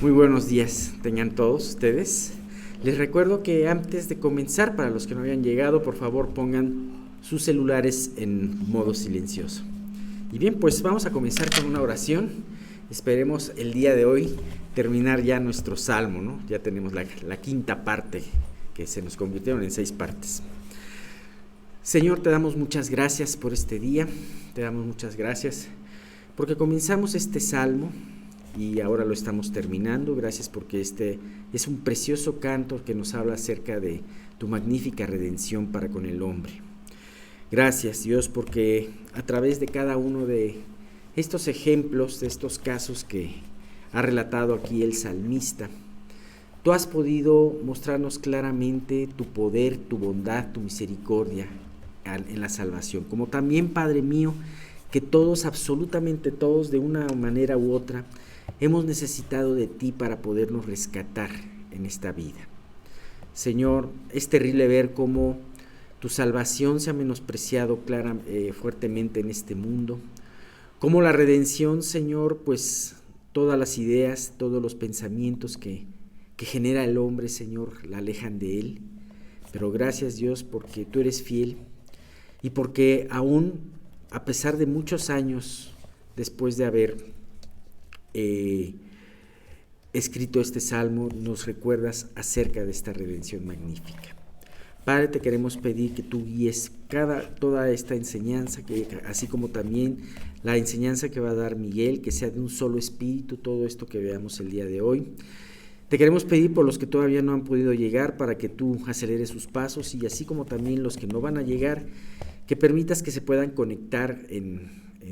Muy buenos días tengan todos ustedes. Les recuerdo que antes de comenzar, para los que no habían llegado, por favor pongan sus celulares en modo silencioso. Y bien, pues vamos a comenzar con una oración. Esperemos el día de hoy terminar ya nuestro salmo, ¿no? Ya tenemos la quinta parte, que se nos convirtieron en 6 partes. Señor, te damos muchas gracias por este día, te damos muchas gracias porque comenzamos este salmo y ahora lo estamos terminando. Gracias porque este es un precioso canto que nos habla acerca de tu magnífica redención para con el hombre. Gracias, Dios, porque a través de cada uno de estos ejemplos, de estos casos que ha relatado aquí el salmista, tú has podido mostrarnos claramente tu poder, tu bondad, tu misericordia en la salvación. Como también, Padre mío, que todos, absolutamente todos, de una manera u otra, hemos necesitado de ti para podernos rescatar en esta vida. Señor, es terrible ver cómo tu salvación se ha menospreciado fuertemente en este mundo, cómo la redención, Señor, pues todas las ideas, todos los pensamientos que genera el hombre, Señor, la alejan de él. Pero gracias, Dios, porque tú eres fiel y porque aún, a pesar de muchos años después de haber escrito este salmo, nos recuerdas acerca de esta redención magnífica. Padre, te queremos pedir que tú guíes toda esta enseñanza, así como también la enseñanza que va a dar Miguel, que sea de un solo espíritu todo esto que veamos el día de hoy. Te queremos pedir por los que todavía no han podido llegar, para que tú aceleres sus pasos, y así como también los que no van a llegar, que permitas que se puedan conectar en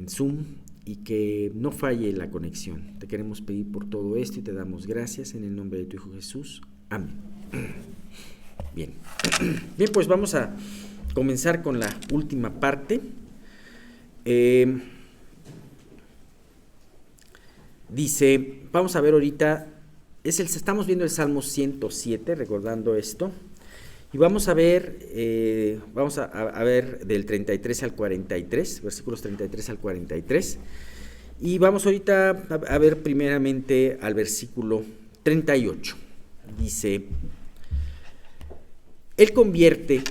Zoom y que no falle la conexión. Te queremos pedir por todo esto y te damos gracias en el nombre de tu Hijo Jesús. Amén. Bien, pues vamos a comenzar con la última parte. Dice, vamos a ver ahorita, estamos viendo el Salmo 107, recordando esto, y vamos a ver del 33 al 43, versículos 33 al 43, y vamos ahorita a ver primeramente al versículo 38. Dice: Él convierte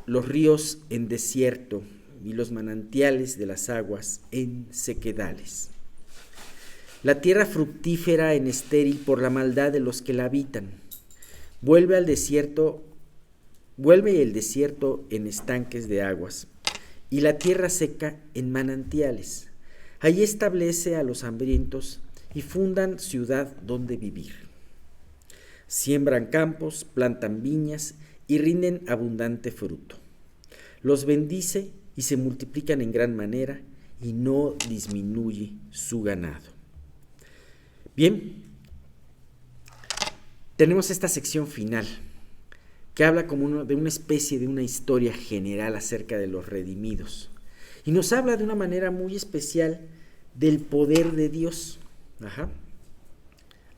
los ríos en desierto y los manantiales de las aguas en sequedales. La tierra fructífera en estéril por la maldad de los que la habitan. Vuelve el desierto en estanques de aguas, y la tierra seca en manantiales. Allí establece a los hambrientos y fundan ciudad donde vivir. Siembran campos, plantan viñas y rinden abundante fruto. Los bendice y se multiplican en gran manera, y no disminuye su ganado. Bien, tenemos esta sección final que habla como de una especie de una historia general acerca de los redimidos, y nos habla de una manera muy especial del poder de Dios.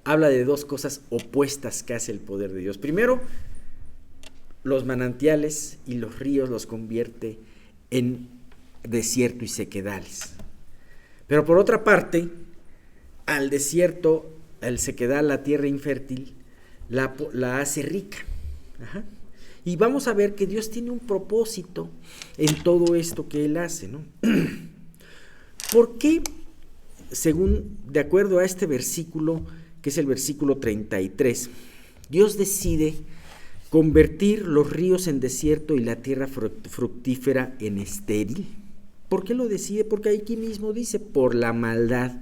Habla de dos cosas opuestas que hace el poder de Dios. Primero, los manantiales y los ríos los convierte en desierto y sequedales. Pero por otra parte, al desierto, al sequedal, la tierra infértil, la hace rica. Y vamos a ver que Dios tiene un propósito en todo esto que Él hace, ¿no? ¿Por qué, de acuerdo a este versículo, que es el versículo 33, Dios decide convertir los ríos en desierto y la tierra fructífera en estéril? ¿Por qué lo decide? Porque aquí mismo dice, por la maldad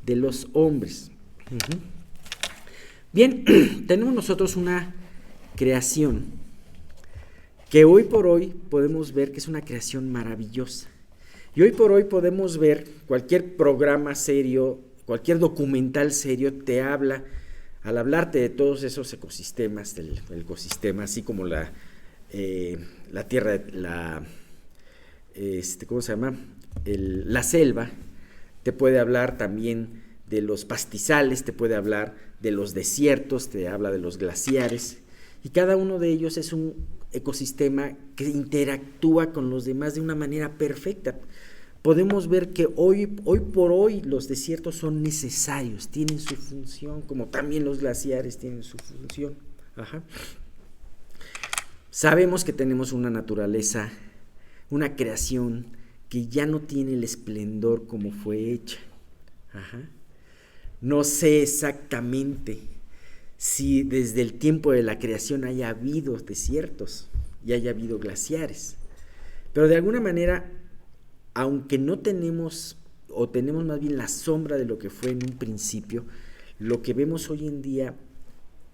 de los hombres. Bien, tenemos nosotros una creación que hoy por hoy podemos ver que es una creación maravillosa. Y hoy por hoy podemos ver cualquier programa serio, cualquier documental serio te habla, al hablarte de todos esos ecosistemas, del ecosistema, así como la tierra, ¿cómo se llama? La selva, te puede hablar también de los pastizales, te puede hablar de los desiertos, te habla de los glaciares, y cada uno de ellos es un ecosistema que interactúa con los demás de una manera perfecta. podemos ver que hoy por hoy los desiertos son necesarios, tienen su función, como también los glaciares tienen su función. Ajá. Sabemos que tenemos una naturaleza, una creación que ya no tiene el esplendor como fue hecha. Ajá. No sé exactamente si desde el tiempo de la creación haya habido desiertos y haya habido glaciares, pero de alguna manera, aunque no tenemos, o tenemos más bien la sombra de lo que fue en un principio, lo que vemos hoy en día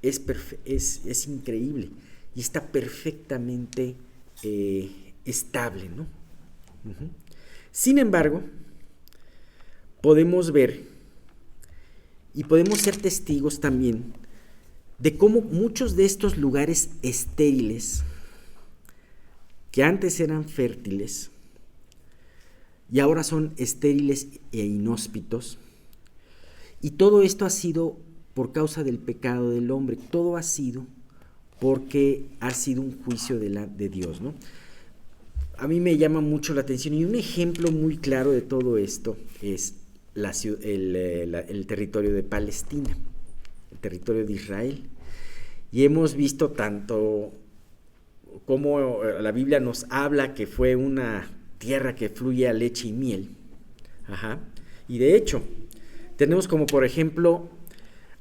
es increíble y está perfectamente estable, ¿no? Uh-huh. Sin embargo, podemos ver y podemos ser testigos también de cómo muchos de estos lugares estériles, que antes eran fértiles y ahora son estériles e inhóspitos, y todo esto ha sido por causa del pecado del hombre, todo ha sido porque ha sido un juicio de Dios, ¿no? A mí me llama mucho la atención, y un ejemplo muy claro de todo esto es el territorio de Palestina, el territorio de Israel. Y hemos visto tanto como la Biblia nos habla que fue una tierra que fluye a leche y miel. Ajá. Y de hecho, tenemos como por ejemplo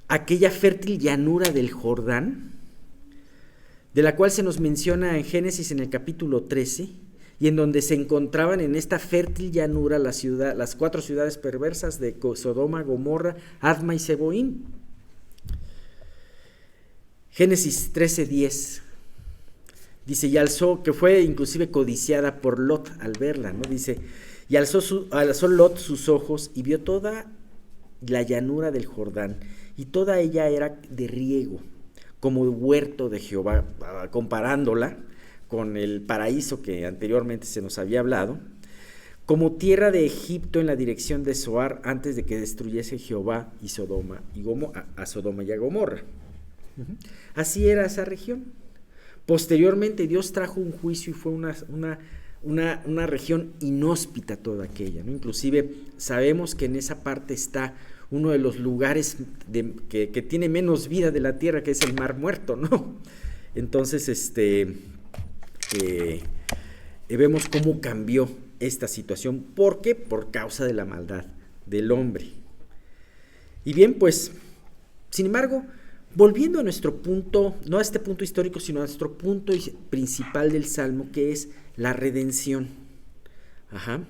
aquella fértil llanura del Jordán, de la cual se nos menciona en Génesis en el capítulo 13, y en donde se encontraban en esta fértil llanura las 4 ciudades perversas de Sodoma, Gomorra, Adma y Zeboim. Génesis 13:10 dice, y alzó, que fue inclusive codiciada por Lot al verla, ¿no? Dice, y alzó Lot sus ojos y vio toda la llanura del Jordán, y toda ella era de riego, como huerto de Jehová, comparándola con el paraíso que anteriormente se nos había hablado, como tierra de Egipto en la dirección de Zoar, antes de que destruyese Jehová a Sodoma y a Gomorra. Así era esa región. Posteriormente Dios trajo un juicio y fue una región inhóspita toda aquella, ¿no? Inclusive sabemos que en esa parte está uno de los lugares que tiene menos vida de la tierra, que es el Mar Muerto, ¿no? Entonces, vemos cómo cambió esta situación. ¿Por qué? Por causa de la maldad del hombre. Y bien, pues, sin embargo, volviendo a nuestro punto, no a este punto histórico, sino a nuestro punto principal del Salmo, que es la redención. Ajá.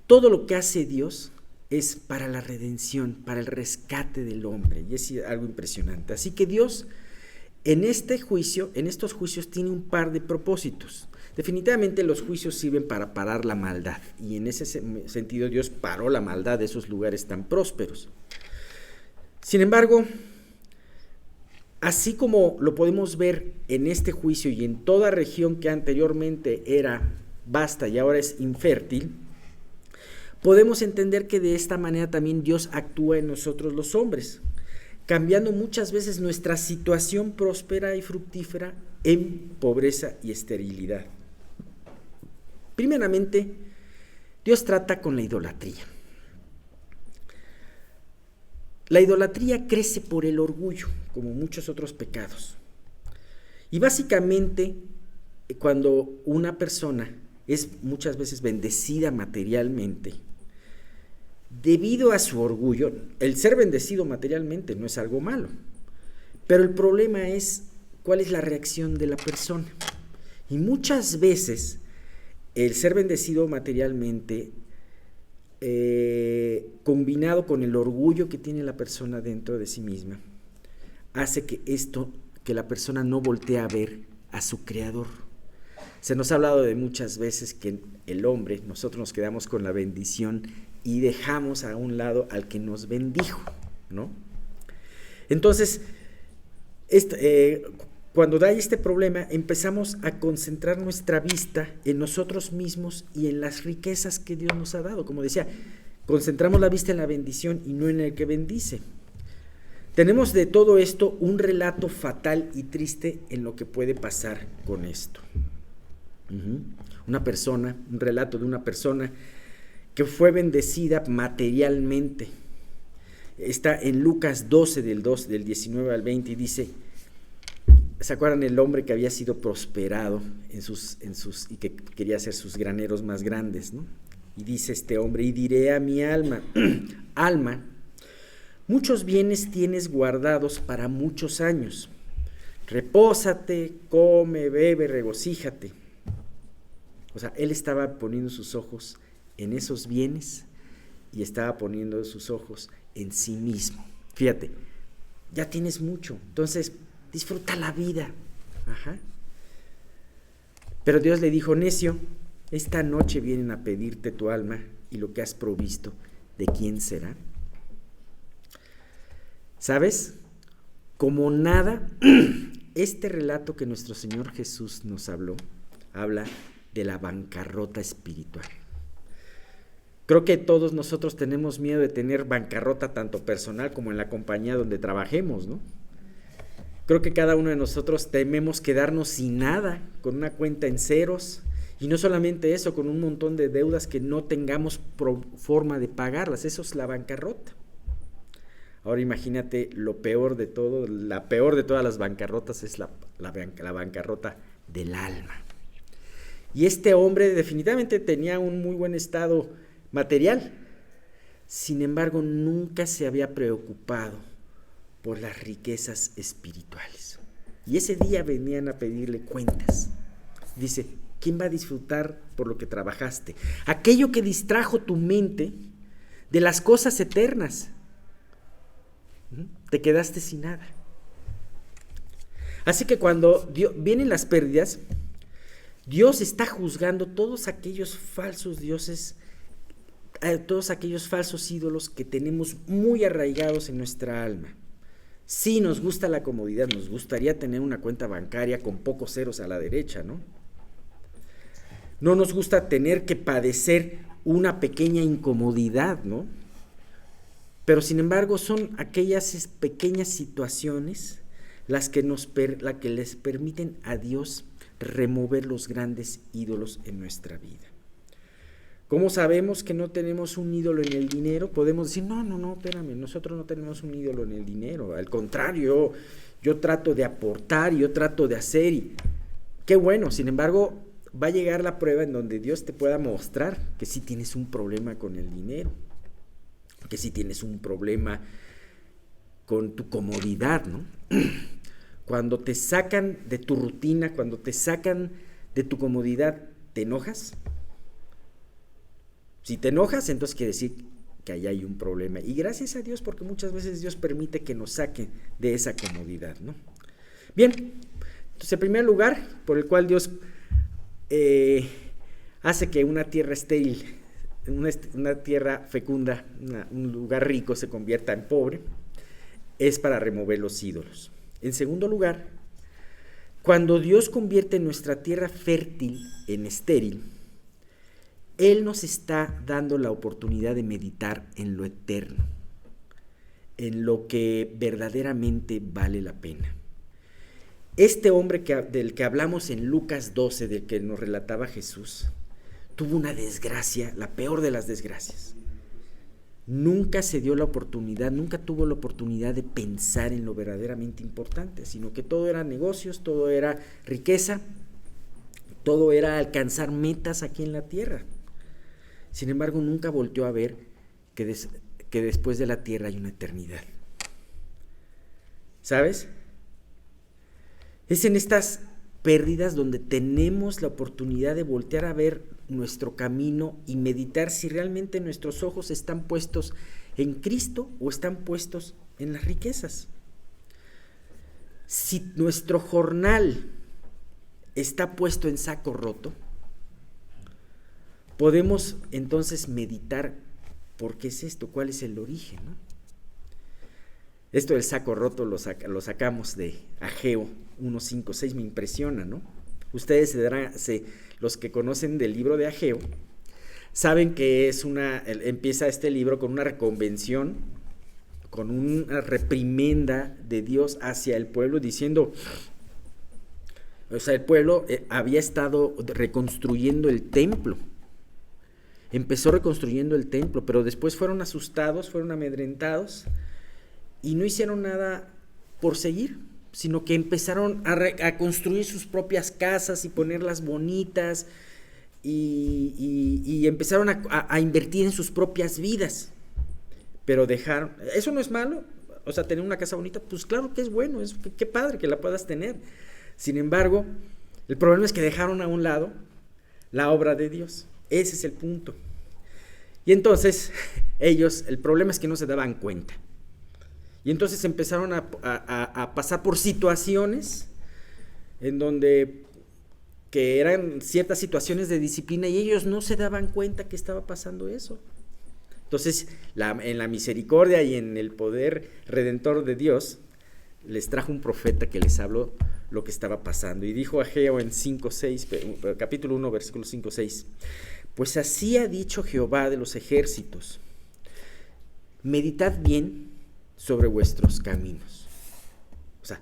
Todo lo que hace Dios es para la redención, para el rescate del hombre, y es algo impresionante. Así que Dios, en estos juicios, tiene un par de propósitos. Definitivamente los juicios sirven para parar la maldad, y en ese sentido Dios paró la maldad de esos lugares tan prósperos. Sin embargo, así como lo podemos ver en este juicio y en toda región que anteriormente era vasta y ahora es infértil, podemos entender que de esta manera también Dios actúa en nosotros los hombres, cambiando muchas veces nuestra situación próspera y fructífera en pobreza y esterilidad. Primeramente, Dios trata con la idolatría. La idolatría crece por el orgullo, como muchos otros pecados. Y básicamente, cuando una persona es muchas veces bendecida materialmente, debido a su orgullo, el ser bendecido materialmente no es algo malo, pero el problema es cuál es la reacción de la persona. Y muchas veces el ser bendecido materialmente, combinado con el orgullo que tiene la persona dentro de sí misma, hace que la persona no voltee a ver a su creador. Se nos ha hablado de muchas veces que el hombre, nosotros nos quedamos con la bendición y dejamos a un lado al que nos bendijo, ¿no? Entonces, cuando da este problema, empezamos a concentrar nuestra vista en nosotros mismos y en las riquezas que Dios nos ha dado. Como decía, concentramos la vista en la bendición y no en el que bendice. Tenemos de todo esto un relato fatal y triste en lo que puede pasar con esto. Un relato de una persona que fue bendecida materialmente. Está en Lucas 12, del 19 al 20, y dice, ¿se acuerdan el hombre que había sido prosperado y que quería hacer sus graneros más grandes, ¿no? Y dice este hombre, y diré a mi alma, alma, muchos bienes tienes guardados para muchos años. Repósate, come, bebe, regocíjate. O sea, él estaba poniendo sus ojos en esos bienes y estaba poniendo sus ojos en sí mismo. Fíjate, ya tienes mucho, entonces disfruta la vida. Ajá. Pero Dios le dijo, necio, esta noche vienen a pedirte tu alma y lo que has provisto, ¿de quién será? ¿Sabes? Como nada, este relato que nuestro Señor Jesús nos habló, habla de la bancarrota espiritual. Creo que todos nosotros tenemos miedo de tener bancarrota tanto personal como en la compañía donde trabajemos, ¿no? Creo que cada uno de nosotros tememos quedarnos sin nada, con una cuenta en ceros, y no solamente eso, con un montón de deudas que no tengamos forma de pagarlas. Eso es la bancarrota. Ahora imagínate lo peor de todo, la peor de todas las bancarrotas es la bancarrota del alma. Y este hombre definitivamente tenía un muy buen estado material, sin embargo nunca se había preocupado por las riquezas espirituales. Y ese día venían a pedirle cuentas. Dice, ¿quién va a disfrutar por lo que trabajaste? Aquello que distrajo tu mente de las cosas eternas. Te quedaste sin nada. Así que cuando vienen las pérdidas, Dios está juzgando todos aquellos falsos dioses, todos aquellos falsos ídolos que tenemos muy arraigados en nuestra alma. Sí, nos gusta la comodidad, nos gustaría tener una cuenta bancaria con pocos ceros a la derecha, ¿no? No nos gusta tener que padecer una pequeña incomodidad, ¿no? Pero sin embargo son aquellas pequeñas situaciones las que les permiten a Dios remover los grandes ídolos en nuestra vida. ¿Cómo sabemos que no tenemos un ídolo en el dinero? Podemos decir, no, espérame, nosotros no tenemos un ídolo en el dinero. Al contrario, yo trato de aportar, yo trato de hacer, y qué bueno. Sin embargo, va a llegar la prueba en donde Dios te pueda mostrar que sí tienes un problema con el dinero, que sí tienes un problema con tu comodidad, ¿no? Cuando te sacan de tu rutina, cuando te sacan de tu comodidad, ¿te enojas? Si te enojas, entonces quiere decir que ahí hay un problema. Y gracias a Dios, porque muchas veces Dios permite que nos saque de esa comodidad, ¿no? Bien, entonces, en primer lugar, por el cual Dios hace que una tierra estéril, una tierra fecunda, un lugar rico se convierta en pobre, es para remover los ídolos. En segundo lugar, cuando Dios convierte nuestra tierra fértil en estéril, Él nos está dando la oportunidad de meditar en lo eterno, en lo que verdaderamente vale la pena. Este hombre del que hablamos en Lucas 12, del que nos relataba Jesús, tuvo una desgracia, la peor de las desgracias. Nunca se dio la oportunidad, nunca tuvo la oportunidad de pensar en lo verdaderamente importante, sino que todo era negocios, todo era riqueza, todo era alcanzar metas aquí en la tierra. Sin embargo, nunca volteó a ver que después de la tierra hay una eternidad. ¿Sabes? Es en estas pérdidas donde tenemos la oportunidad de voltear a ver nuestro camino y meditar si realmente nuestros ojos están puestos en Cristo o están puestos en las riquezas. Si nuestro jornal está puesto en saco roto, podemos entonces meditar por qué es esto, cuál es el origen, ¿no? Esto del saco roto lo sacamos de Ageo 1:5-6, me impresiona, ¿no? Ustedes los que conocen del libro de Ageo, saben que empieza este libro con una reconvención, con una reprimenda de Dios hacia el pueblo, diciendo, o sea, el pueblo había estado reconstruyendo el templo, empezó reconstruyendo el templo, pero después fueron asustados, fueron amedrentados y no hicieron nada por seguir, sino que empezaron a construir sus propias casas y ponerlas bonitas y empezaron a invertir en sus propias vidas, pero dejaron, eso no es malo, o sea, tener una casa bonita, pues claro que es bueno, qué padre que la puedas tener. Sin embargo, el problema es que dejaron a un lado la obra de Dios. Ese es el punto. Y entonces ellos, el problema es que no se daban cuenta. Y entonces empezaron a pasar por situaciones en donde que eran ciertas situaciones de disciplina y ellos no se daban cuenta que estaba pasando eso. Entonces, en la misericordia y en el poder redentor de Dios, les trajo un profeta que les habló lo que estaba pasando. Y dijo Ageo en capítulo 1, versículo 5-6, pues así ha dicho Jehová de los ejércitos, meditad bien sobre vuestros caminos. O sea,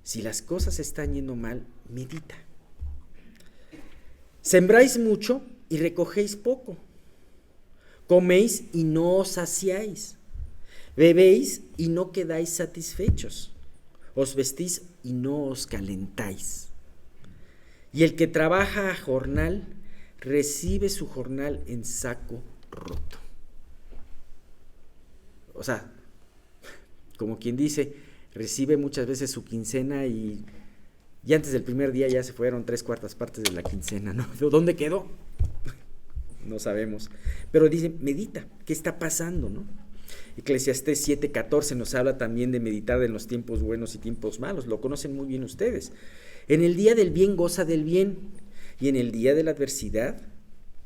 si las cosas están yendo mal, medita. Sembráis mucho y recogéis poco. Coméis y no os saciáis. Bebéis y no quedáis satisfechos. Os vestís y no os calentáis. Y el que trabaja a jornal, recibe su jornal en saco roto. O sea, como quien dice, recibe muchas veces su quincena y antes del primer día ya se fueron 3/4 partes de la quincena, ¿no? ¿Dónde quedó? No sabemos. Pero dice, medita, ¿qué está pasando, no? Eclesiastés 7:14 nos habla también de meditar en los tiempos buenos y tiempos malos. Lo conocen muy bien ustedes. En el día del bien goza del bien, y en el día de la adversidad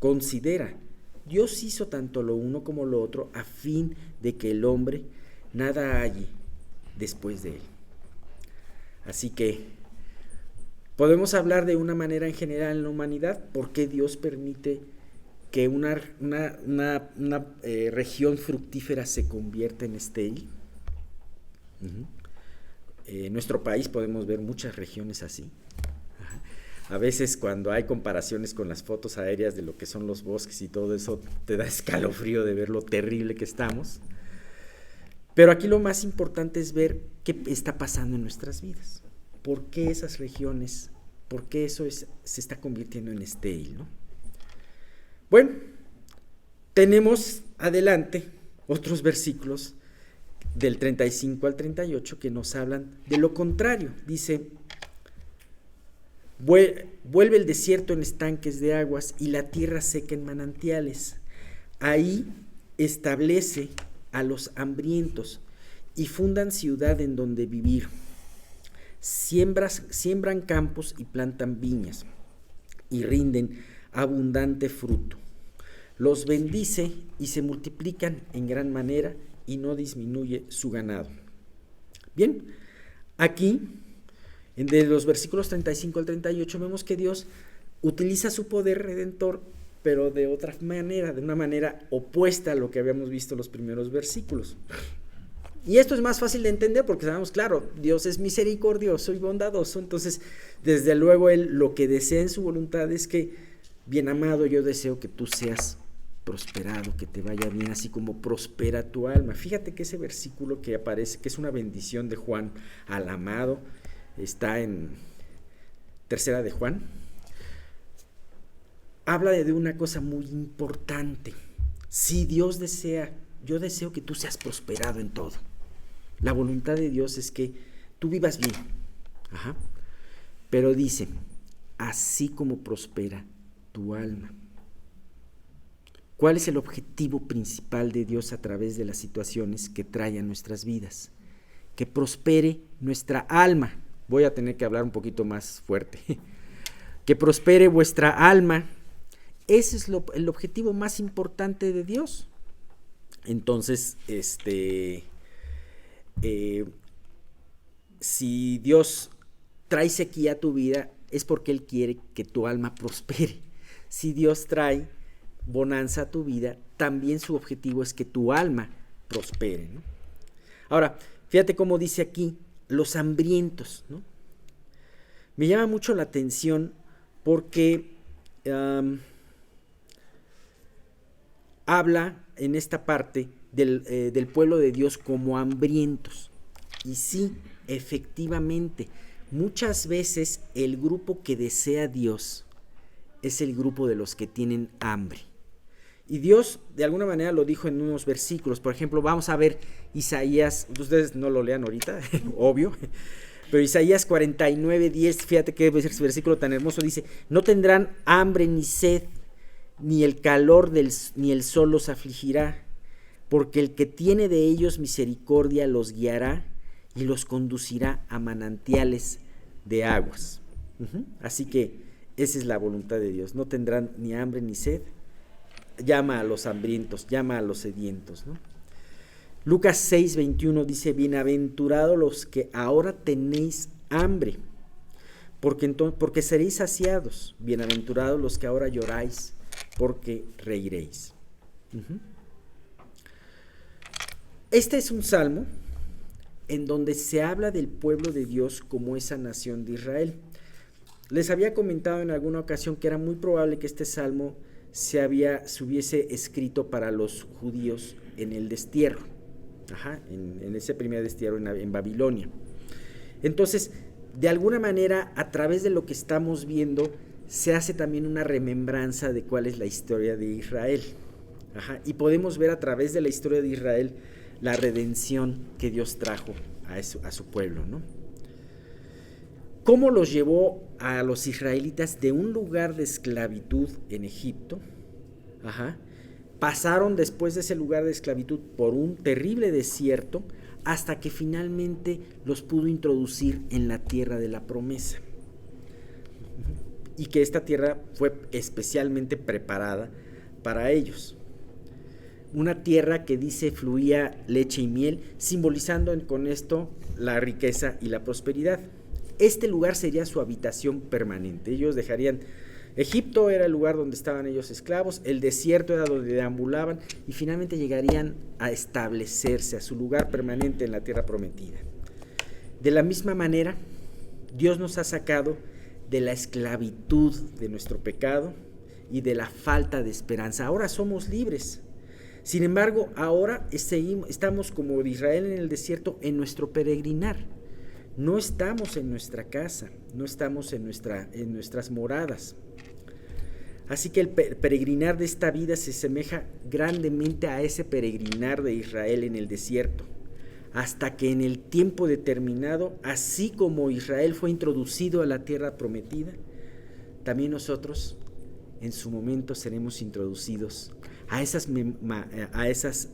considera. Dios hizo tanto lo uno como lo otro a fin de que el hombre nada halle después de él. Así que podemos hablar de una manera en general en la humanidad, ¿por qué Dios permite que una región fructífera se convierta en estéril? En nuestro país podemos ver muchas regiones así. A veces cuando hay comparaciones con las fotos aéreas de lo que son los bosques y todo eso, te da escalofrío de ver lo terrible que estamos. Pero aquí lo más importante es ver qué está pasando en nuestras vidas. ¿Por qué esas regiones, por qué eso se está convirtiendo en estéril, ¿no? Bueno, tenemos adelante otros versículos del 35 al 38 que nos hablan de lo contrario. Dice, vuelve el desierto en estanques de aguas y la tierra seca en manantiales. Ahí establece a los hambrientos y fundan ciudad en donde vivir. Siembran campos y plantan viñas y rinden abundante fruto. Los bendice y se multiplican en gran manera y no disminuye su ganado. Bien, aquí de los versículos 35 al 38 vemos que Dios utiliza su poder redentor, pero de otra manera, de una manera opuesta a lo que habíamos visto en los primeros versículos. Y esto es más fácil de entender porque sabemos, claro, Dios es misericordioso y bondadoso, entonces desde luego Él lo que desea en su voluntad es que, bien amado, yo deseo que tú seas prosperado, que te vaya bien, así como prospera tu alma. Fíjate que ese versículo que aparece, que es una bendición de Juan al amado, está en 3 de Juan, habla de una cosa muy importante. Si Dios desea, yo deseo que tú seas prosperado en todo. La voluntad de Dios es que tú vivas bien. Pero dice, así como prospera tu alma. ¿Cuál es el objetivo principal de Dios a través de las situaciones que trae a nuestras vidas? Que prospere nuestra alma. Voy a tener que hablar un poquito más fuerte. Que prospere vuestra alma. Ese es el objetivo más importante de Dios. Entonces, si Dios trae sequía a tu vida, es porque Él quiere que tu alma prospere. Si Dios trae bonanza a tu vida, también su objetivo es que tu alma prospere, ¿no? Ahora, fíjate cómo dice aquí, los hambrientos, ¿no? Me llama mucho la atención porque habla en esta parte del pueblo de Dios como hambrientos. Y sí, efectivamente, muchas veces el grupo que desea a Dios es el grupo de los que tienen hambre. Y Dios de alguna manera lo dijo en unos versículos. Por ejemplo, vamos a ver Isaías, ustedes no lo lean ahorita, obvio, pero Isaías 49:10, fíjate qué versículo tan hermoso, dice: no tendrán hambre ni sed, ni el calor ni el sol los afligirá, porque el que tiene de ellos misericordia los guiará y los conducirá a manantiales de aguas. Así que esa es la voluntad de Dios. No tendrán ni hambre ni sed. Llama a los hambrientos, llama a los sedientos, ¿no? Lucas 6:21 dice: bienaventurados los que ahora tenéis hambre, porque seréis saciados. Bienaventurados los que ahora lloráis, porque reiréis. Este es un salmo en donde se habla del pueblo de Dios como esa nación de Israel. Les había comentado en alguna ocasión que era muy probable que este salmo se hubiese escrito para los judíos en el destierro, en ese primer destierro en Babilonia. Entonces, de alguna manera, a través de lo que estamos viendo, se hace también una remembranza de cuál es la historia de Israel. Y podemos ver a través de la historia de Israel la redención que Dios trajo a su pueblo, ¿no? ¿Cómo los llevó a los israelitas de un lugar de esclavitud en Egipto? Pasaron después de ese lugar de esclavitud por un terrible desierto hasta que finalmente los pudo introducir en la tierra de la promesa. Y que esta tierra fue especialmente preparada para ellos. Una tierra que dice fluía leche y miel, simbolizando con esto la riqueza y la prosperidad. Este lugar sería su habitación permanente. Ellos dejarían, Egipto era el lugar donde estaban ellos esclavos, el desierto era donde deambulaban y finalmente llegarían a establecerse a su lugar permanente en la tierra prometida. De la misma manera, Dios nos ha sacado de la esclavitud de nuestro pecado y de la falta de esperanza. Ahora somos libres. Sin embargo, ahora estamos como Israel en el desierto en nuestro peregrinar. No estamos en nuestra casa, no estamos en nuestras moradas. Así que el peregrinar de esta vida se asemeja grandemente a ese peregrinar de Israel en el desierto, hasta que en el tiempo determinado, así como Israel fue introducido a la tierra prometida, también nosotros en su momento seremos introducidos a esas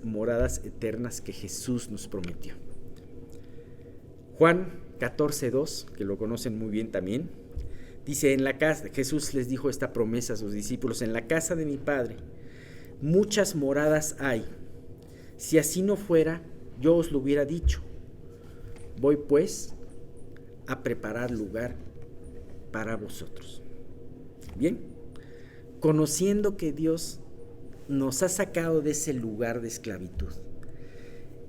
moradas eternas que Jesús nos prometió. Juan 14:2, que lo conocen muy bien también, dice: en la casa, Jesús les dijo esta promesa a sus discípulos: en la casa de mi Padre muchas moradas hay. Si así no fuera, yo os lo hubiera dicho. Voy pues a preparar lugar para vosotros. Bien, conociendo que Dios nos ha sacado de ese lugar de esclavitud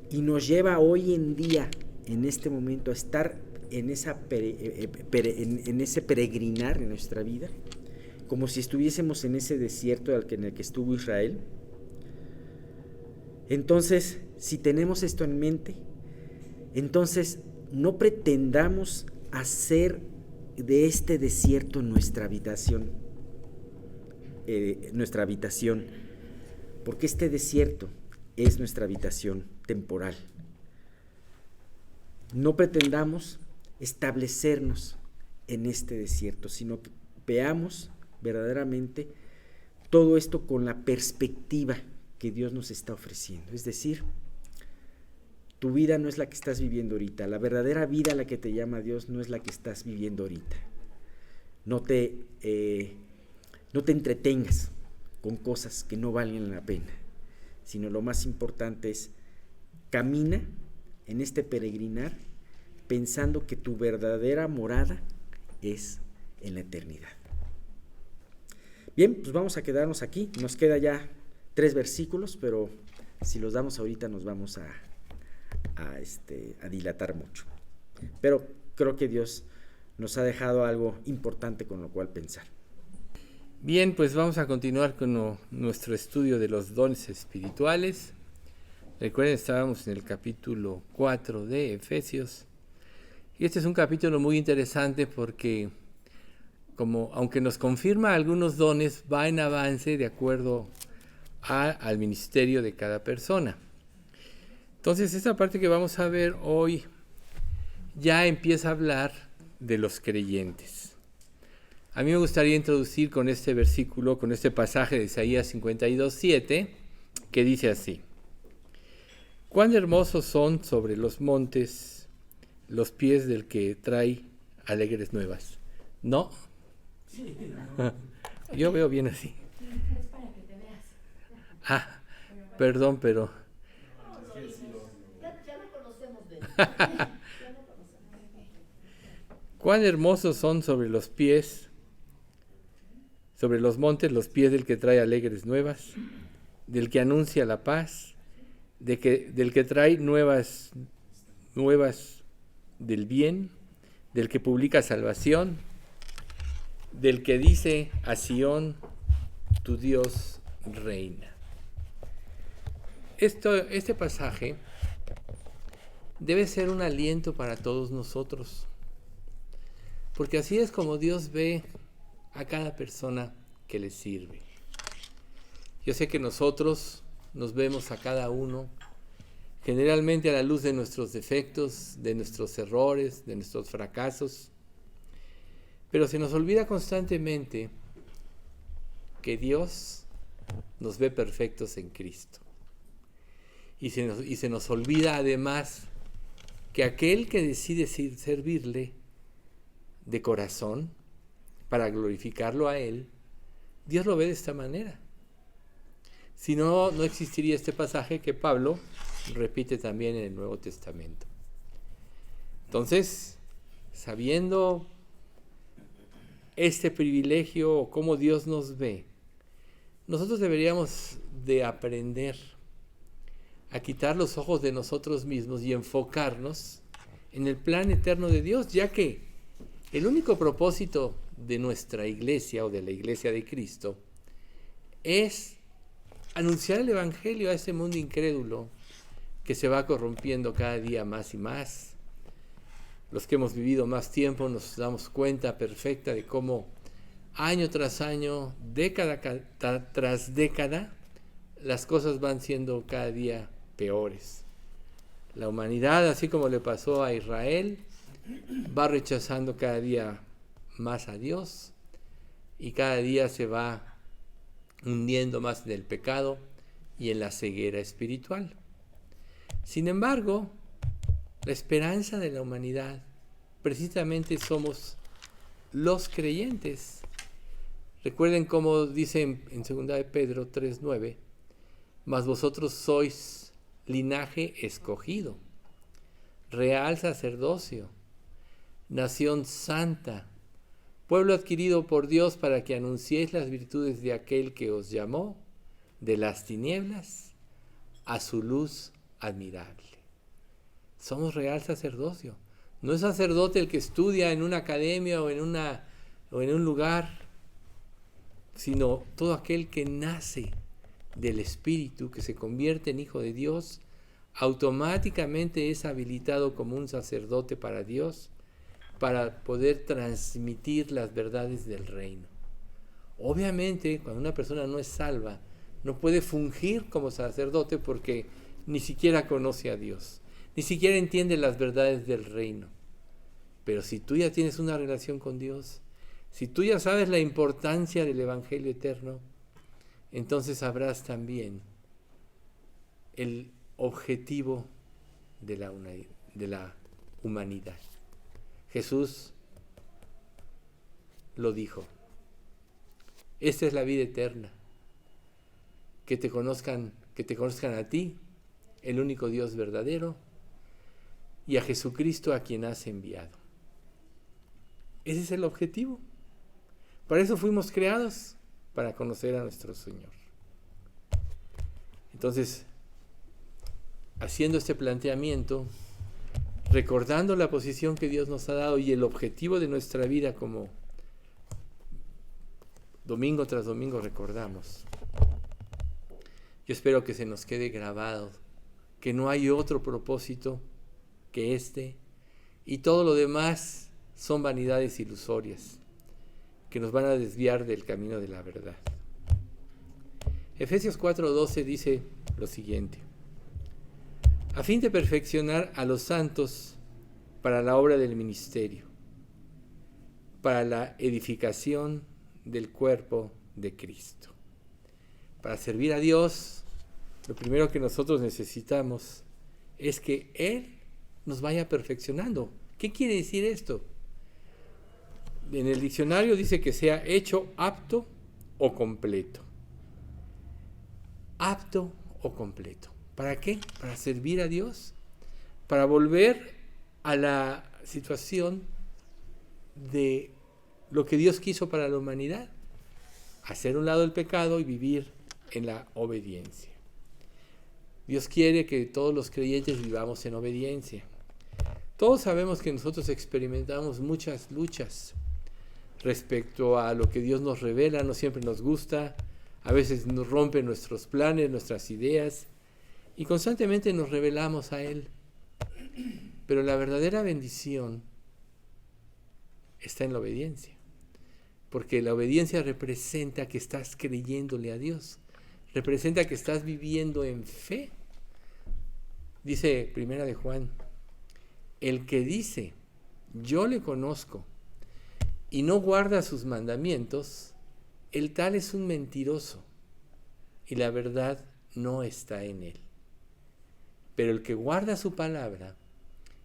y nos lleva hoy en día, en este momento, a estar en ese peregrinar en nuestra vida, como si estuviésemos en ese desierto en el que estuvo Israel. Entonces, si tenemos esto en mente, entonces no pretendamos hacer de este desierto nuestra habitación, porque este desierto es nuestra habitación temporal. No pretendamos establecernos en este desierto, sino que veamos verdaderamente todo esto con la perspectiva que Dios nos está ofreciendo. Es decir, tu vida no es la que estás viviendo ahorita, la verdadera vida a la que te llama Dios no es la que estás viviendo ahorita. No te entretengas con cosas que no valen la pena, sino lo más importante es camina en este peregrinar pensando que tu verdadera morada es en la eternidad. Bien, pues vamos a quedarnos aquí. Nos queda ya 3 versículos, pero si los damos ahorita nos vamos a dilatar mucho. Pero creo que Dios nos ha dejado algo importante con lo cual pensar. Bien, pues vamos a continuar con nuestro estudio de los dones espirituales. Recuerden, estábamos en el capítulo 4 de Efesios. Y este es un capítulo muy interesante porque, aunque nos confirma algunos dones, va en avance de acuerdo al ministerio de cada persona. Entonces, esta parte que vamos a ver hoy ya empieza a hablar de los creyentes. A mí me gustaría introducir con este versículo, con este pasaje de Isaías 52:7, que dice así: «Cuán hermosos son sobre los montes los pies del que trae alegres nuevas». ¿No? Sí. Yo veo bien así. Es para que te veas. Ah, perdón, pero... Ya lo conocemos de él. «Cuán hermosos son sobre los pies, sobre los montes, los pies del que trae alegres nuevas, del que anuncia la paz, del que trae nuevas del bien, del que publica salvación, del que dice a Sión, tu Dios reina». Este pasaje debe ser un aliento para todos nosotros, porque así es como Dios ve a cada persona que le sirve. Yo sé que nosotros nos vemos a cada uno generalmente a la luz de nuestros defectos, de nuestros errores, de nuestros fracasos, pero se nos olvida constantemente que Dios nos ve perfectos en Cristo. Y se nos olvida además que aquel que decide servirle de corazón para glorificarlo a Él, Dios lo ve de esta manera. Si no, no existiría este pasaje que Pablo repite también en el Nuevo Testamento. Entonces, sabiendo este privilegio o cómo Dios nos ve, nosotros deberíamos de aprender a quitar los ojos de nosotros mismos y enfocarnos en el plan eterno de Dios, ya que el único propósito de nuestra iglesia o de la iglesia de Cristo es anunciar el evangelio a ese mundo incrédulo que se va corrompiendo cada día más y más. Los que hemos vivido más tiempo nos damos cuenta perfecta de cómo año tras año, década tras década, las cosas van siendo cada día peores. La humanidad, así como le pasó a Israel, va rechazando cada día más a Dios y cada día se va hundiendo más en el pecado y en la ceguera espiritual. Sin embargo, la esperanza de la humanidad precisamente somos los creyentes. Recuerden cómo dice en 2 de Pedro 3:9: «Mas vosotros sois linaje escogido, real sacerdocio, nación santa, pueblo adquirido por Dios para que anunciéis las virtudes de aquel que os llamó de las tinieblas a su luz admirable». Somos real sacerdocio. No es sacerdote el que estudia en una academia o en un lugar, sino todo aquel que nace del Espíritu, que se convierte en hijo de Dios, automáticamente es habilitado como un sacerdote para Dios, para poder transmitir las verdades del reino. Obviamente, cuando una persona no es salva, no puede fungir como sacerdote porque ni siquiera conoce a Dios, ni siquiera entiende las verdades del reino. Pero si tú ya tienes una relación con Dios, si tú ya sabes la importancia del Evangelio eterno, entonces sabrás también el objetivo de la humanidad. Jesús lo dijo: esta es la vida eterna, que te conozcan a ti, el único Dios verdadero, y a Jesucristo a quien has enviado. Ese es el objetivo. Para eso fuimos creados, para conocer a nuestro Señor. Entonces, haciendo este planteamiento, recordando la posición que Dios nos ha dado y el objetivo de nuestra vida como domingo tras domingo recordamos. Yo espero que se nos quede grabado que no hay otro propósito que este, y todo lo demás son vanidades ilusorias que nos van a desviar del camino de la verdad. Efesios 4:12 dice lo siguiente: a fin de perfeccionar a los santos para la obra del ministerio, para la edificación del cuerpo de Cristo. Para servir a Dios, lo primero que nosotros necesitamos es que Él nos vaya perfeccionando. ¿Qué quiere decir esto? En el diccionario dice que sea hecho apto o completo. Apto o completo. ¿Para qué? Para servir a Dios, para volver a la situación de lo que Dios quiso para la humanidad, hacer a un lado el pecado y vivir en la obediencia. Dios quiere que todos los creyentes vivamos en obediencia. Todos sabemos que nosotros experimentamos muchas luchas respecto a lo que Dios nos revela, no siempre nos gusta, a veces nos rompe nuestros planes, nuestras ideas, y constantemente nos rebelamos a Él. Pero la verdadera bendición está en la obediencia, porque la obediencia representa que estás creyéndole a Dios, representa que estás viviendo en fe. Dice Primera de Juan: el que dice yo le conozco y no guarda sus mandamientos, el tal es un mentiroso y la verdad no está en él. Pero el que guarda su palabra,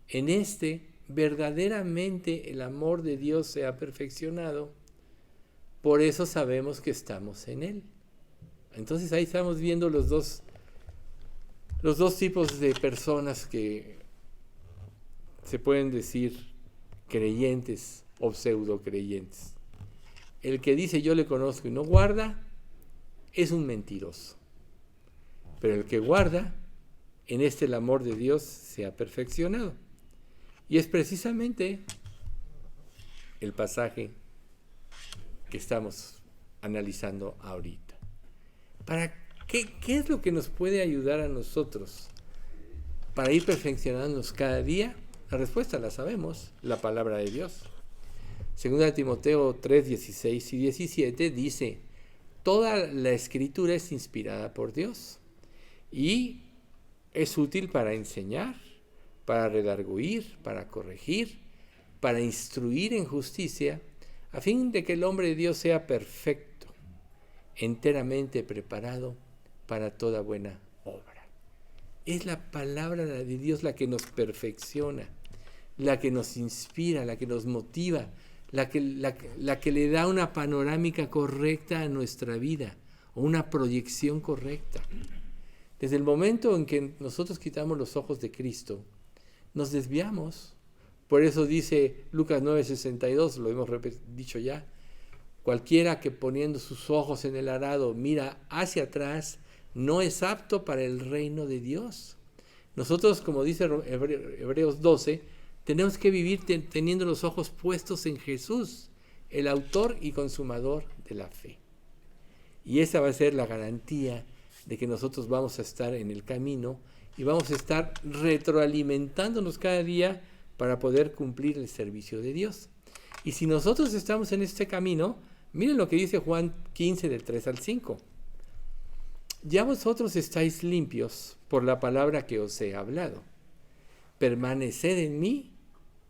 en este verdaderamente el amor de Dios se ha perfeccionado, por eso sabemos que estamos en él. Entonces ahí estamos viendo los dos tipos de personas que se pueden decir creyentes o pseudo creyentes. El que dice yo le conozco y no guarda es un mentiroso. Pero el que guarda, en este el amor de Dios se ha perfeccionado. Y es precisamente el pasaje que estamos analizando ahorita. ¿Qué es lo que nos puede ayudar a nosotros para ir perfeccionándonos cada día? La respuesta la sabemos, la palabra de Dios. Segunda Timoteo 3:16 y 17 dice: toda la escritura es inspirada por Dios y es útil para enseñar, para redarguir, para corregir, para instruir en justicia, a fin de que el hombre de Dios sea perfecto, enteramente preparado para toda buena obra. Es la palabra de Dios la que nos perfecciona, la que nos inspira, la que nos motiva, la que le da una panorámica correcta a nuestra vida, o una proyección correcta. Desde el momento en que nosotros quitamos los ojos de Cristo, nos desviamos. Por eso dice Lucas 9:62, lo hemos dicho ya: cualquiera que poniendo sus ojos en el arado mira hacia atrás, no es apto para el reino de Dios. Nosotros, como dice Hebreos 12, tenemos que vivir teniendo los ojos puestos en Jesús, el autor y consumador de la fe. Y esa va a ser la garantía de que nosotros vamos a estar en el camino y vamos a estar retroalimentándonos cada día para poder cumplir el servicio de Dios. Y si nosotros estamos en este camino, miren lo que dice Juan 15 del 3 al 5. Ya vosotros estáis limpios por la palabra que os he hablado. Permaneced en mí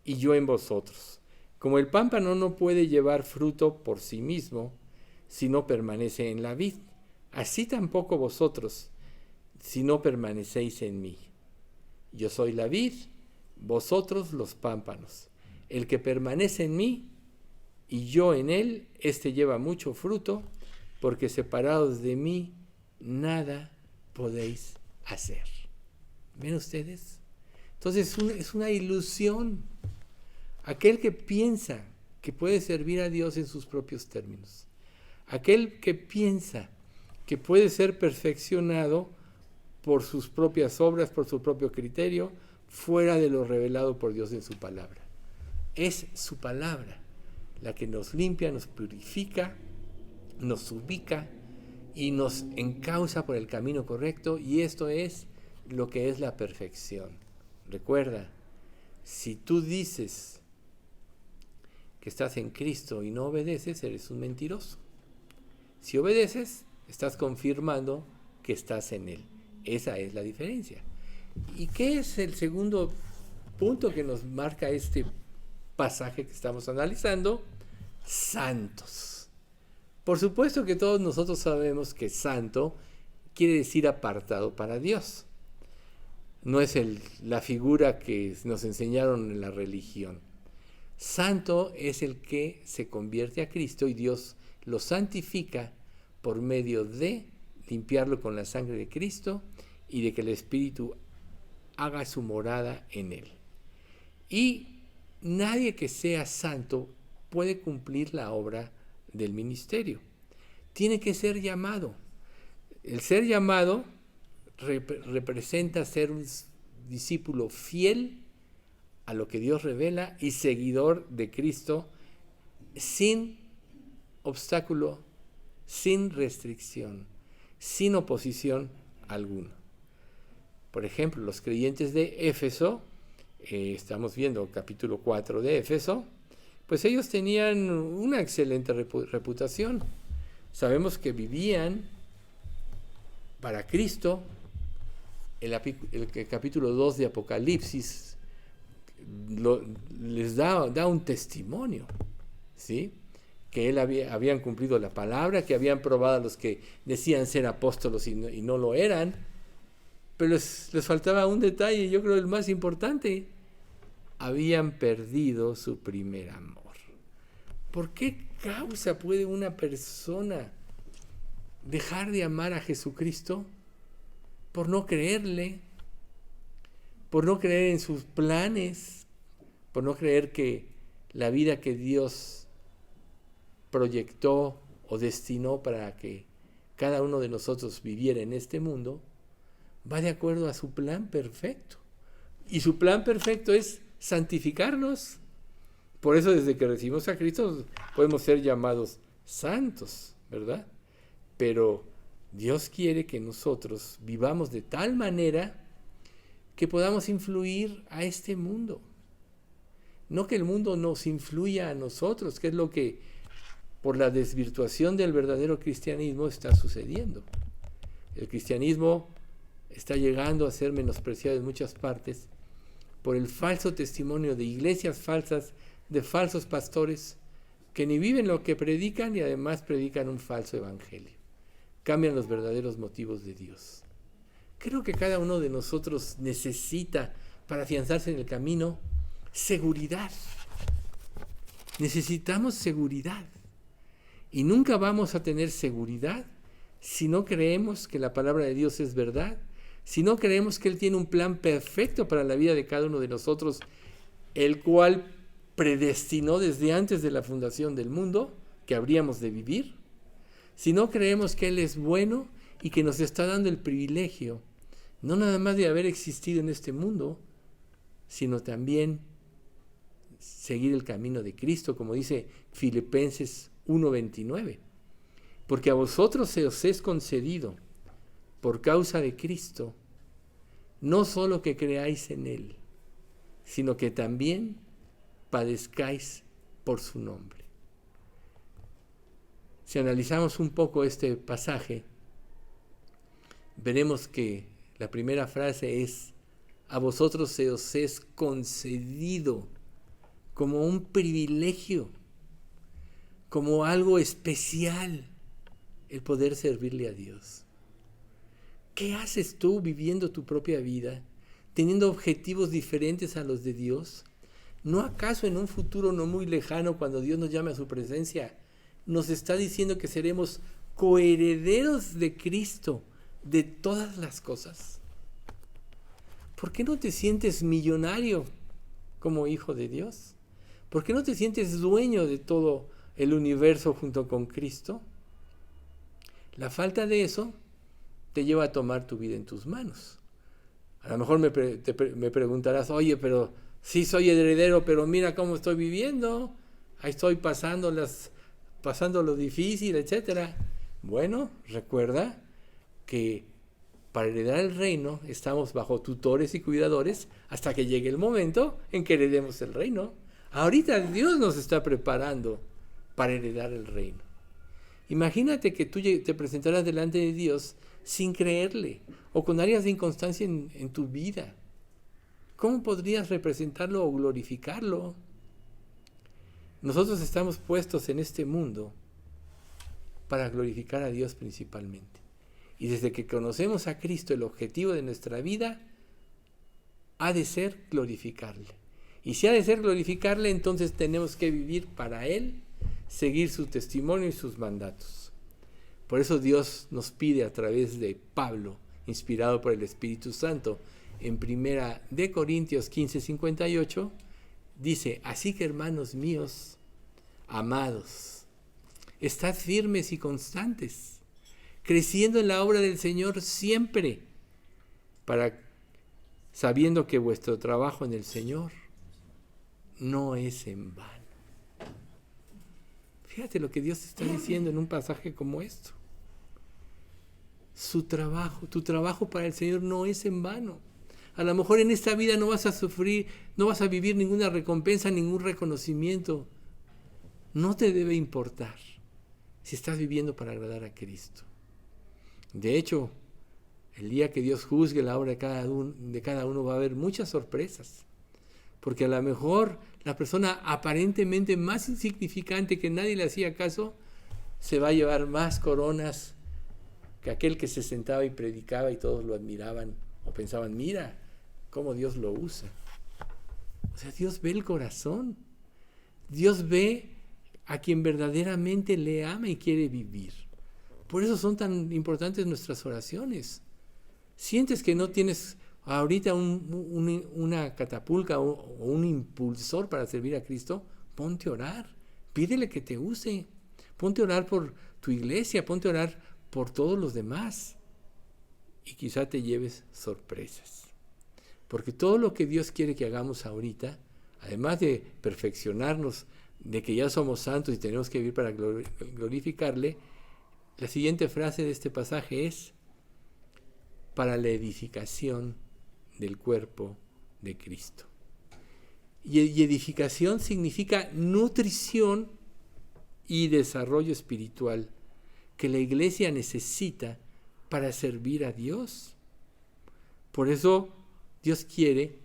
y yo en vosotros. Como el pámpano no puede llevar fruto por sí mismo si no permanece en la vid, así tampoco vosotros si no permanecéis en mí. Yo soy la vid, vosotros los pámpanos. El que permanece en mí y yo en él, éste lleva mucho fruto, porque separados de mí nada podéis hacer. ¿Ven ustedes? Entonces es una ilusión. Aquel que piensa que puede servir a Dios en sus propios términos, aquel que piensa que puede ser perfeccionado por sus propias obras, por su propio criterio, fuera de lo revelado por Dios en su palabra. Es su palabra la que nos limpia, nos purifica, nos ubica y nos encausa por el camino correcto, y esto es lo que es la perfección. Recuerda, si tú dices que estás en Cristo y no obedeces, eres un mentiroso. Si obedeces, estás confirmando que estás en Él. Esa es la diferencia. ¿Y qué es el segundo punto que nos marca este pasaje que estamos analizando? Santos. Por supuesto que todos nosotros sabemos que santo quiere decir apartado para Dios. No es la figura que nos enseñaron en la religión. Santo es el que se convierte a Cristo y Dios lo santifica por medio de limpiarlo con la sangre de Cristo y de que el Espíritu haga su morada en él. Y nadie que sea santo puede cumplir la obra del ministerio. Tiene que ser llamado. El ser llamado representa ser un discípulo fiel a lo que Dios revela y seguidor de Cristo, sin obstáculo, sin restricción, sin oposición alguna. Por ejemplo, los creyentes de Éfeso, estamos viendo capítulo 4 de Éfeso, pues ellos tenían una excelente reputación. Sabemos que vivían para Cristo. El capítulo 2 de Apocalipsis les da un testimonio, ¿sí? Que habían cumplido la palabra, que habían probado a los que decían ser apóstolos y no lo eran, pero les faltaba un detalle, yo creo el más importante: habían perdido su primer amor. ¿Por qué causa puede una persona dejar de amar a Jesucristo? Por no creerle, por no creer en sus planes, por no creer que la vida que Dios proyectó o destinó para que cada uno de nosotros viviera en este mundo va de acuerdo a su plan perfecto. Y su plan perfecto es santificarnos. Por eso desde que recibimos a Cristo podemos ser llamados santos, ¿verdad? Pero Dios quiere que nosotros vivamos de tal manera que podamos influir a este mundo. No que el mundo nos influya a nosotros, que es lo que por la desvirtuación del verdadero cristianismo está sucediendo. El cristianismo está llegando a ser menospreciado en muchas partes por el falso testimonio de iglesias falsas, de falsos pastores que ni viven lo que predican y además predican un falso evangelio. Cambian los verdaderos motivos de Dios. Creo que cada uno de nosotros necesita, para afianzarse en el camino, seguridad. Necesitamos seguridad. Y nunca vamos a tener seguridad si no creemos que la palabra de Dios es verdad, si no creemos que Él tiene un plan perfecto para la vida de cada uno de nosotros, el cual predestinó desde antes de la fundación del mundo que habríamos de vivir, si no creemos que Él es bueno y que nos está dando el privilegio, no nada más de haber existido en este mundo, sino también seguir el camino de Cristo, como dice Filipenses 1:29. Porque a vosotros se os es concedido, por causa de Cristo, no solo que creáis en Él, sino que también padezcáis por su nombre. Si analizamos un poco este pasaje, veremos que la primera frase es: a vosotros se os es concedido, como un privilegio, como algo especial, el poder servirle a Dios. ¿Qué haces tú viviendo tu propia vida, teniendo objetivos diferentes a los de Dios? ¿No acaso en un futuro no muy lejano, cuando Dios nos llame a su presencia, nos está diciendo que seremos coherederos de Cristo, de todas las cosas? ¿Por qué no te sientes millonario como hijo de Dios? ¿Por qué no te sientes dueño de todo el universo junto con Cristo? La falta de eso te lleva a tomar tu vida en tus manos. A lo mejor me preguntarás: oye, pero sí soy heredero, pero mira cómo estoy viviendo. Ahí estoy pasando las pasando lo difícil, etcétera. Bueno, recuerda que para heredar el reino estamos bajo tutores y cuidadores hasta que llegue el momento en que heredemos el reino. Ahorita Dios nos está preparando para heredar el reino. Imagínate que tú te presentaras delante de Dios sin creerle o con áreas de inconstancia en tu vida. ¿Cómo podrías representarlo o glorificarlo? Nosotros estamos puestos en este mundo para glorificar a Dios principalmente. Y desde que conocemos a Cristo, el objetivo de nuestra vida ha de ser glorificarle. Y si ha de ser glorificarle, entonces tenemos que vivir para Él, seguir su testimonio y sus mandatos. Por eso Dios nos pide a través de Pablo, inspirado por el Espíritu Santo, en 1 de Corintios 15:58, dice: así que, hermanos míos, amados, estad firmes y constantes, creciendo en la obra del Señor siempre, sabiendo que vuestro trabajo en el Señor no es en vano. Fíjate lo que Dios está diciendo en un pasaje como esto. Tu trabajo para el Señor no es en vano. A lo mejor en esta vida no vas a sufrir, no vas a vivir ninguna recompensa, ningún reconocimiento. No te debe importar si estás viviendo para agradar a Cristo. De hecho, el día que Dios juzgue la obra de cada uno va a haber muchas sorpresas. Porque a lo mejor la persona aparentemente más insignificante, que nadie le hacía caso, se va a llevar más coronas que aquel que se sentaba y predicaba y todos lo admiraban o pensaban: mira cómo Dios lo usa. O sea, Dios ve el corazón. Dios ve a quien verdaderamente le ama y quiere vivir. Por eso son tan importantes nuestras oraciones. Sientes que no tienes ahorita una catapulta o un impulsor para servir a Cristo, ponte a orar, pídele que te use, ponte a orar por tu iglesia, ponte a orar por todos los demás y quizá te lleves sorpresas. Porque todo lo que Dios quiere que hagamos ahorita, además de perfeccionarnos, de que ya somos santos y tenemos que vivir para glorificarle, la siguiente frase de este pasaje es: para la edificación del cuerpo de Cristo. Y edificación significa nutrición y desarrollo espiritual que la iglesia necesita para servir a Dios. Por eso Dios quiere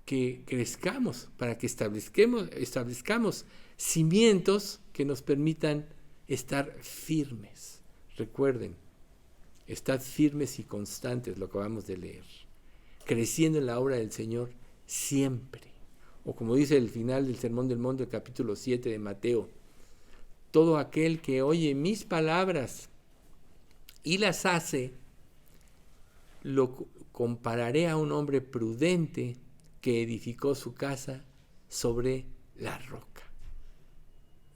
que crezcamos, para que establezcamos cimientos que nos permitan estar firmes. Recuerden, estad firmes y constantes, lo acabamos de leer, creciendo en la obra del Señor siempre. O como dice el final del Sermón del Monte, el capítulo 7 de Mateo: todo aquel que oye mis palabras y las hace, lo compararé a un hombre prudente que edificó su casa sobre la roca.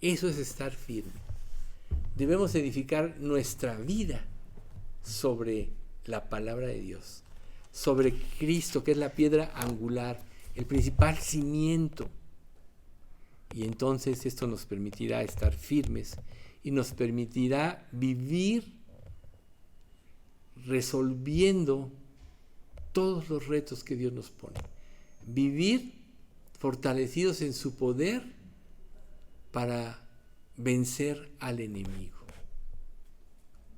Eso es estar firme. Debemos edificar nuestra vida sobre la palabra de Dios, sobre Cristo, que es la piedra angular, el principal cimiento. Y entonces esto nos permitirá estar firmes y nos permitirá vivir resolviendo todos los retos que Dios nos pone. Vivir fortalecidos en su poder para vencer al enemigo.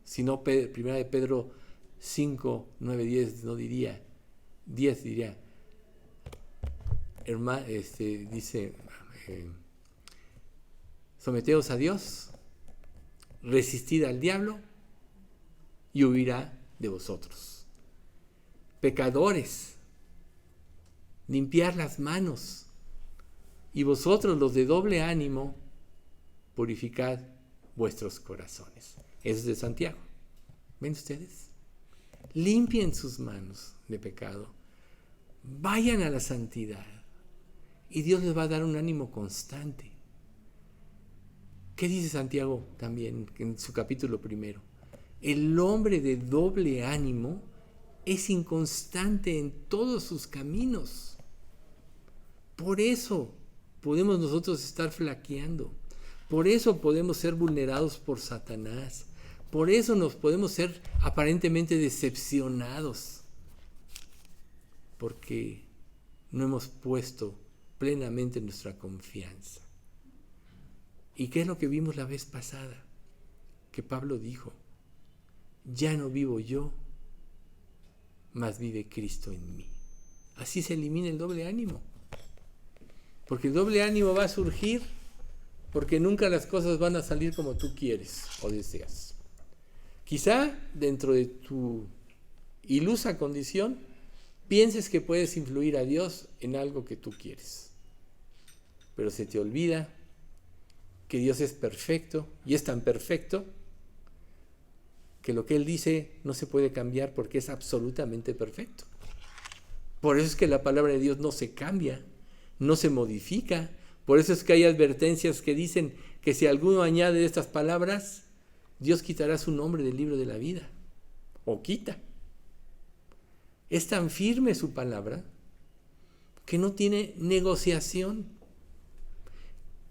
Si no, primera de Pedro 5, 9, 10 no diría, 10 diría, dice, someteos a Dios, resistid al diablo y huirá de vosotros. Pecadores, limpiad las manos, y vosotros los de doble ánimo, purificad vuestros corazones. Eso es de Santiago. ¿Ven ustedes? Limpien sus manos de pecado, vayan a la santidad y Dios les va a dar un ánimo constante. ¿Qué dice Santiago también en su capítulo 1? El hombre de doble ánimo es inconstante en todos sus caminos. Por eso podemos nosotros estar flaqueando. Por eso podemos ser vulnerados por Satanás. Por eso nos podemos ser aparentemente decepcionados. Porque no hemos puesto plenamente nuestra confianza. ¿Y qué es lo que vimos la vez pasada? Que Pablo dijo, ya no vivo yo, mas vive Cristo en mí. Así se elimina el doble ánimo. Porque el doble ánimo va a surgir porque nunca las cosas van a salir como tú quieres o deseas. Quizá dentro de tu ilusa condición pienses que puedes influir a Dios en algo que tú quieres. Pero se te olvida que Dios es perfecto y es tan perfecto que lo que Él dice no se puede cambiar porque es absolutamente perfecto. Por eso es que la palabra de Dios no se cambia, no se modifica. Por eso es que hay advertencias que dicen que si alguno añade estas palabras, Dios quitará su nombre del libro de la vida. O quita. Es tan firme su palabra que no tiene negociación.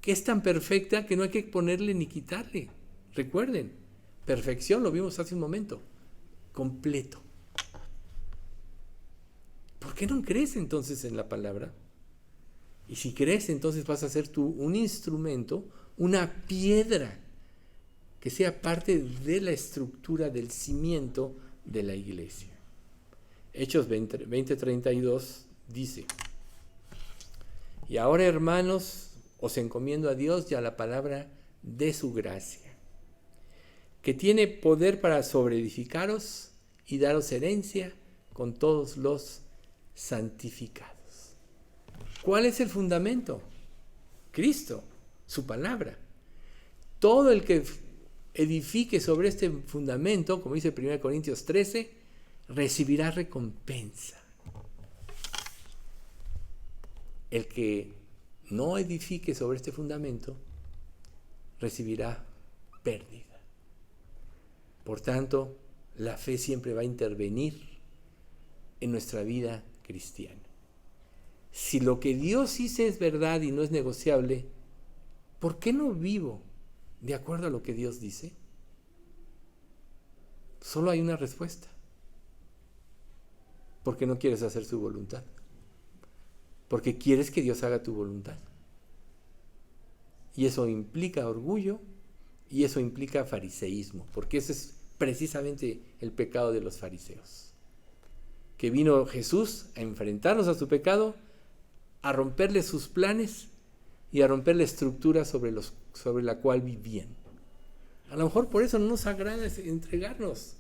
Que es tan perfecta que no hay que ponerle ni quitarle. Recuerden, perfección, lo vimos hace un momento, completo. ¿Por qué no crees entonces en la palabra? Y si crees, entonces vas a ser tú un instrumento, una piedra que sea parte de la estructura del cimiento de la iglesia. Hechos 20:32 dice, y ahora, hermanos, os encomiendo a Dios y a la palabra de su gracia, que tiene poder para sobreedificaros y daros herencia con todos los santificados. ¿Cuál es el fundamento? Cristo, su palabra. Todo el que edifique sobre este fundamento, como dice 1 Corintios 13, recibirá recompensa. El que no edifique sobre este fundamento, recibirá pérdida. Por tanto, la fe siempre va a intervenir en nuestra vida cristiana. Si lo que Dios dice es verdad y no es negociable, ¿por qué no vivo de acuerdo a lo que Dios dice? Solo hay una respuesta. Porque no quieres hacer su voluntad. Porque quieres que Dios haga tu voluntad. Y eso implica orgullo y eso implica fariseísmo, porque ese es precisamente el pecado de los fariseos. Que vino Jesús a enfrentarnos a su pecado, a romperle sus planes y a romper la estructura sobre la cual vivían. A lo mejor por eso no nos agrada entregarnos,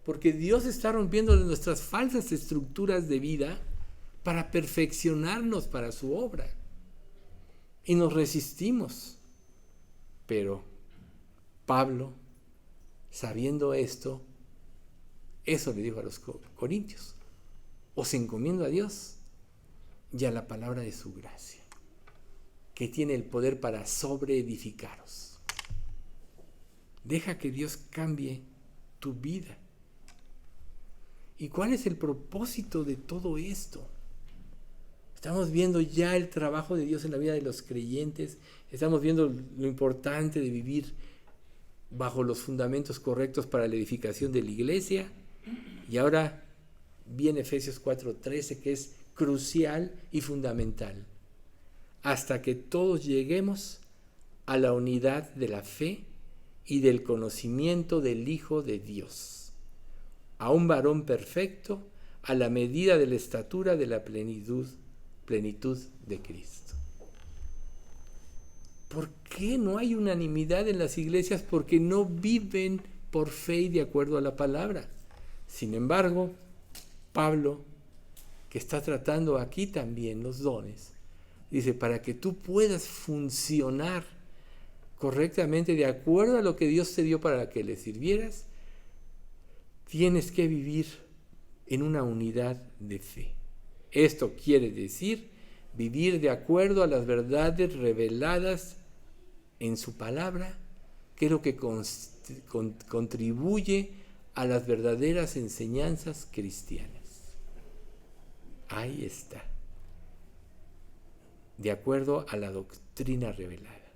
porque Dios está rompiendo nuestras falsas estructuras de vida para perfeccionarnos para su obra. Y nos resistimos. Pero Pablo, sabiendo esto, eso le dijo a los corintios: os encomiendo a Dios y a la palabra de su gracia, que tiene el poder para sobreedificaros. Deja que Dios cambie tu vida. ¿Y cuál es el propósito de todo esto? Estamos viendo ya el trabajo de Dios en la vida de los creyentes. Estamos viendo lo importante de vivir bajo los fundamentos correctos para la edificación de la iglesia. Y ahora viene Efesios 4:13, que es crucial y fundamental. Hasta que todos lleguemos a la unidad de la fe y del conocimiento del Hijo de Dios, a un varón perfecto, a la medida de la estatura de la plenitud de Cristo. ¿Por qué no hay unanimidad en las iglesias? Porque no viven por fe y de acuerdo a la palabra. Sin embargo, Pablo, que está tratando aquí también los dones, dice, para que tú puedas funcionar correctamente de acuerdo a lo que Dios te dio para que le sirvieras, tienes que vivir en una unidad de fe. Esto quiere decir vivir de acuerdo a las verdades reveladas en su palabra, que es lo que contribuye a las verdaderas enseñanzas cristianas. Ahí está. De acuerdo a la doctrina revelada.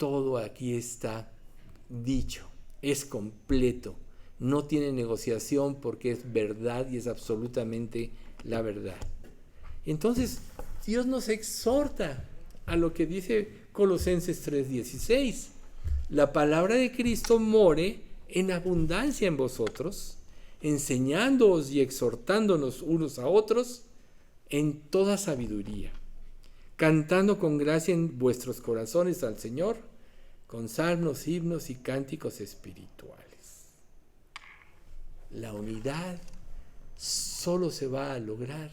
todo aquí está dicho, es completo, no tiene negociación porque es verdad y es absolutamente la verdad. Entonces, Dios nos exhorta a lo que dice Colosenses 3:16. La palabra de Cristo more en abundancia en vosotros, enseñándoos y exhortándonos unos a otros en toda sabiduría, cantando con gracia en vuestros corazones al Señor, con salmos, himnos y cánticos espirituales. La unidad solo se va a lograr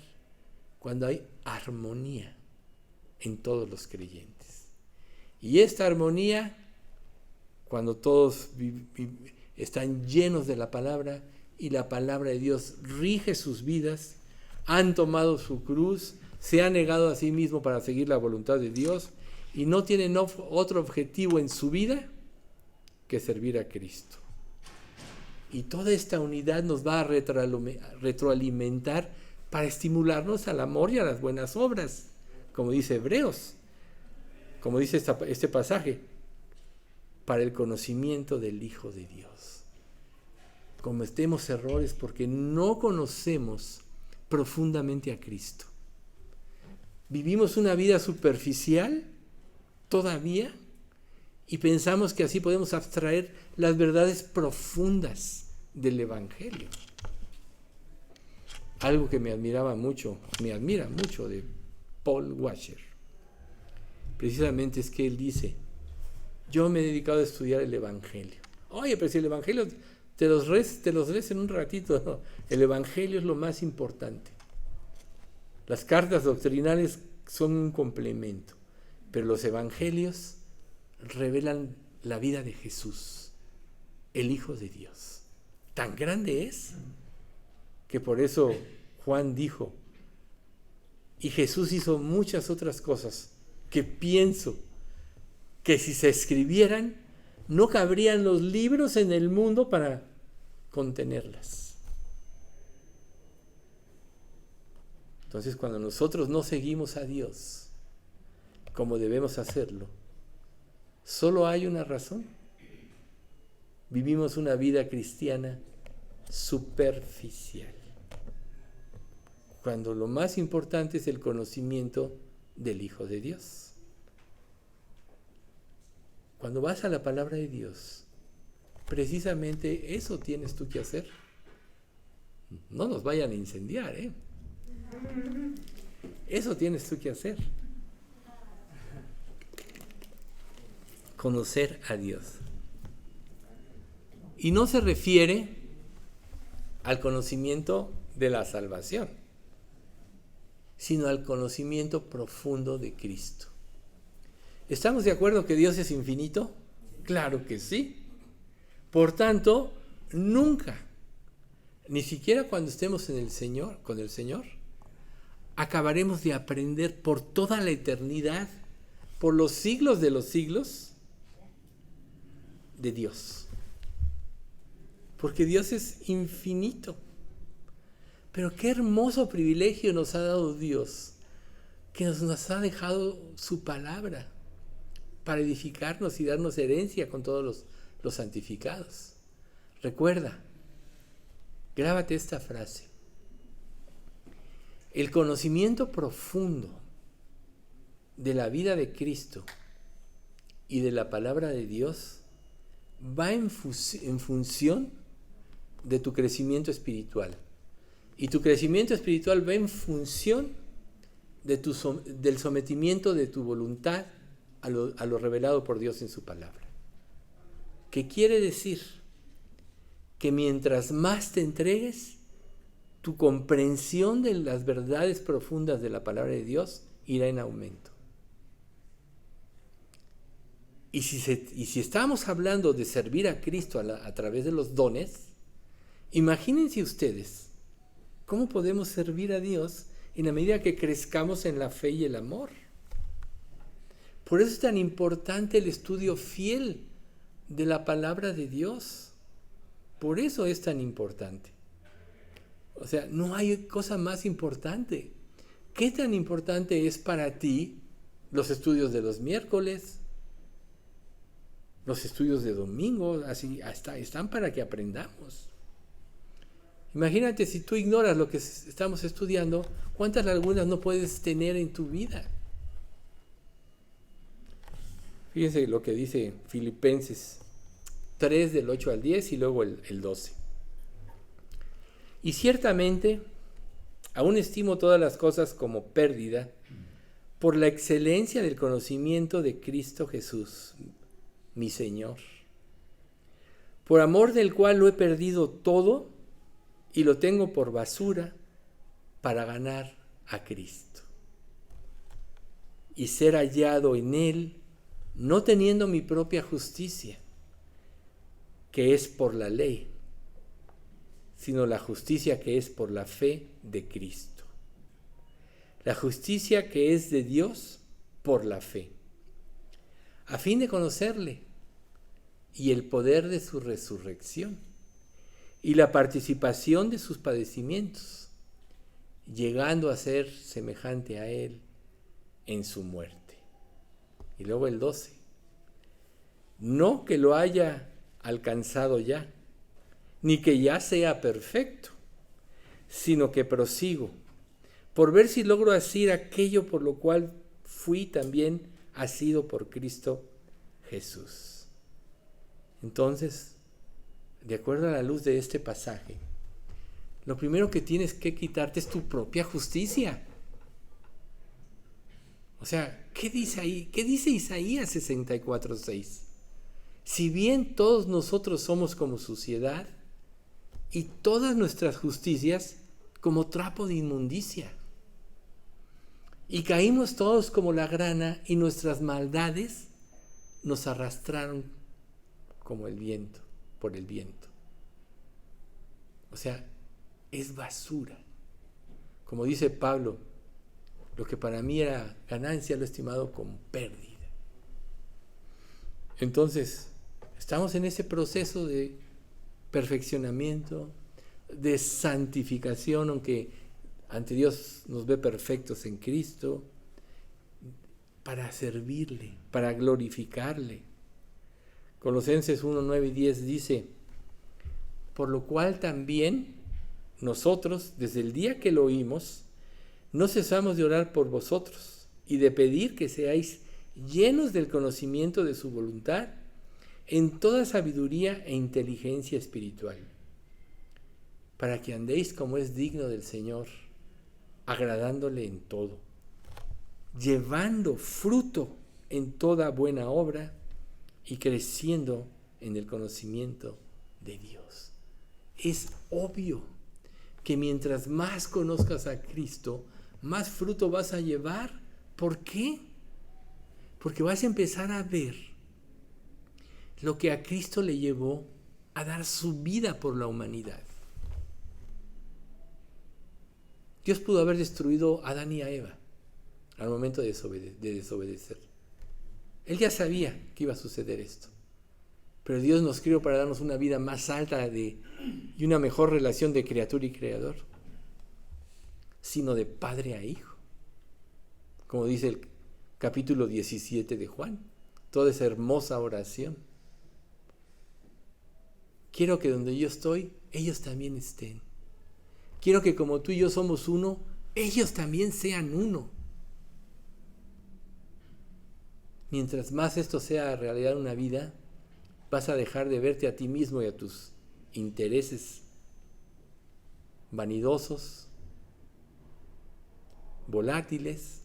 cuando hay armonía en todos los creyentes. Y esta armonía, cuando todos están llenos de la palabra y la palabra de Dios rige sus vidas, han tomado su cruz, se han negado a sí mismo para seguir la voluntad de Dios y no tienen otro objetivo en su vida que servir a Cristo. Y toda esta unidad nos va a retroalimentar para estimularnos al amor y a las buenas obras, como dice Hebreos, como dice este pasaje, para el conocimiento del Hijo de Dios. Cometemos errores porque no conocemos profundamente a Cristo. Vivimos una vida superficial todavía y pensamos que así podemos abstraer las verdades profundas del Evangelio. Algo que me admira mucho de Paul Washer, precisamente es que él dice: yo me he dedicado a estudiar el Evangelio. Oye, pero si el Evangelio te los lees en un ratito, ¿no? El Evangelio es lo más importante. Las cartas doctrinales son un complemento, pero los Evangelios revelan la vida de Jesús, el Hijo de Dios. Tan grande es que por eso Juan dijo: y Jesús hizo muchas otras cosas que pienso que si se escribieran no cabrían los libros en el mundo para contenerlas. Entonces, cuando nosotros no seguimos a Dios como debemos hacerlo, solo hay una razón: vivimos una vida cristiana superficial, cuando lo más importante es el conocimiento del Hijo de Dios. Cuando vas a la palabra de Dios, precisamente eso tienes tú que hacer. No nos vayan a incendiar, ¿eh? Eso tienes tú que hacer. Conocer a Dios. Y no se refiere al conocimiento de la salvación, sino al conocimiento profundo de Cristo. ¿Estamos de acuerdo que Dios es infinito? Claro que sí. Por tanto, nunca, ni siquiera cuando estemos con el Señor, acabaremos de aprender por toda la eternidad, por los siglos de los siglos, de Dios. Porque Dios es infinito. Pero qué hermoso privilegio nos ha dado Dios, que nos ha dejado su palabra para edificarnos y darnos herencia con todos los santificados. Recuerda, grábate esta frase: el conocimiento profundo de la vida de Cristo y de la palabra de Dios va en función de tu crecimiento espiritual. Y tu crecimiento espiritual va en función del sometimiento de tu voluntad a lo revelado por Dios en su palabra. ¿Qué quiere decir? Que mientras más te entregues, tu comprensión de las verdades profundas de la palabra de Dios irá en aumento. Y si estamos hablando de servir a Cristo a través de los dones, imagínense ustedes cómo podemos servir a Dios en la medida que crezcamos en la fe y el amor. Por eso es tan importante el estudio fiel de la palabra de Dios. Por eso es tan importante. O sea, no hay cosa más importante. ¿Qué tan importante es para ti los estudios de los miércoles? Los estudios de domingo, así están para que aprendamos. Imagínate si tú ignoras lo que estamos estudiando, ¿cuántas lagunas no puedes tener en tu vida? Fíjense lo que dice Filipenses 3 del 8 al 10 y luego el 12. Y ciertamente, aún estimo todas las cosas como pérdida por la excelencia del conocimiento de Cristo Jesús, mi Señor, por amor del cual lo he perdido todo y lo tengo por basura para ganar a Cristo y ser hallado en Él, no teniendo mi propia justicia, que es por la ley, sino la justicia que es por la fe de Cristo. La justicia que es de Dios por la fe, a fin de conocerle y el poder de su resurrección y la participación de sus padecimientos, llegando a ser semejante a Él en su muerte. Y luego el 12. No que lo haya alcanzado ya, ni que ya sea perfecto, sino que prosigo, por ver si logro hacer aquello por lo cual fui también asido por Cristo Jesús. Entonces, de acuerdo a la luz de este pasaje, lo primero que tienes que quitarte es tu propia justicia. O sea, ¿qué dice ahí? ¿Qué dice Isaías 64:6? Si bien todos nosotros somos como suciedad, y todas nuestras justicias como trapo de inmundicia, y caímos todos como la grana, y nuestras maldades nos arrastraron como el viento, por el viento. O sea, es basura. Como dice Pablo, lo que para mí era ganancia lo he estimado como pérdida. Entonces, estamos en ese proceso de perfeccionamiento, de santificación, aunque ante Dios nos ve perfectos en Cristo, para servirle, para glorificarle. Colosenses 1, 9 y 10 dice: por lo cual también nosotros, desde el día que lo oímos, no cesamos de orar por vosotros y de pedir que seáis llenos del conocimiento de su voluntad en toda sabiduría e inteligencia espiritual, para que andéis como es digno del Señor, agradándole en todo, llevando fruto en toda buena obra y creciendo en el conocimiento de Dios. Es obvio que mientras más conozcas a Cristo, más fruto vas a llevar. ¿Por qué? Porque vas a empezar a ver lo que a Cristo le llevó a dar su vida por la humanidad. Dios pudo haber destruido a Adán y a Eva al momento de desobedecer. Él ya sabía que iba a suceder esto. Pero Dios nos crió para darnos una vida más alta y una mejor relación de criatura y creador, sino de padre a hijo. Como dice el capítulo 17 de Juan, toda esa hermosa oración. Quiero que donde yo estoy, ellos también estén. Quiero que como tú y yo somos uno, ellos también sean uno. Mientras más esto sea realidad en una vida, vas a dejar de verte a ti mismo y a tus intereses vanidosos, volátiles,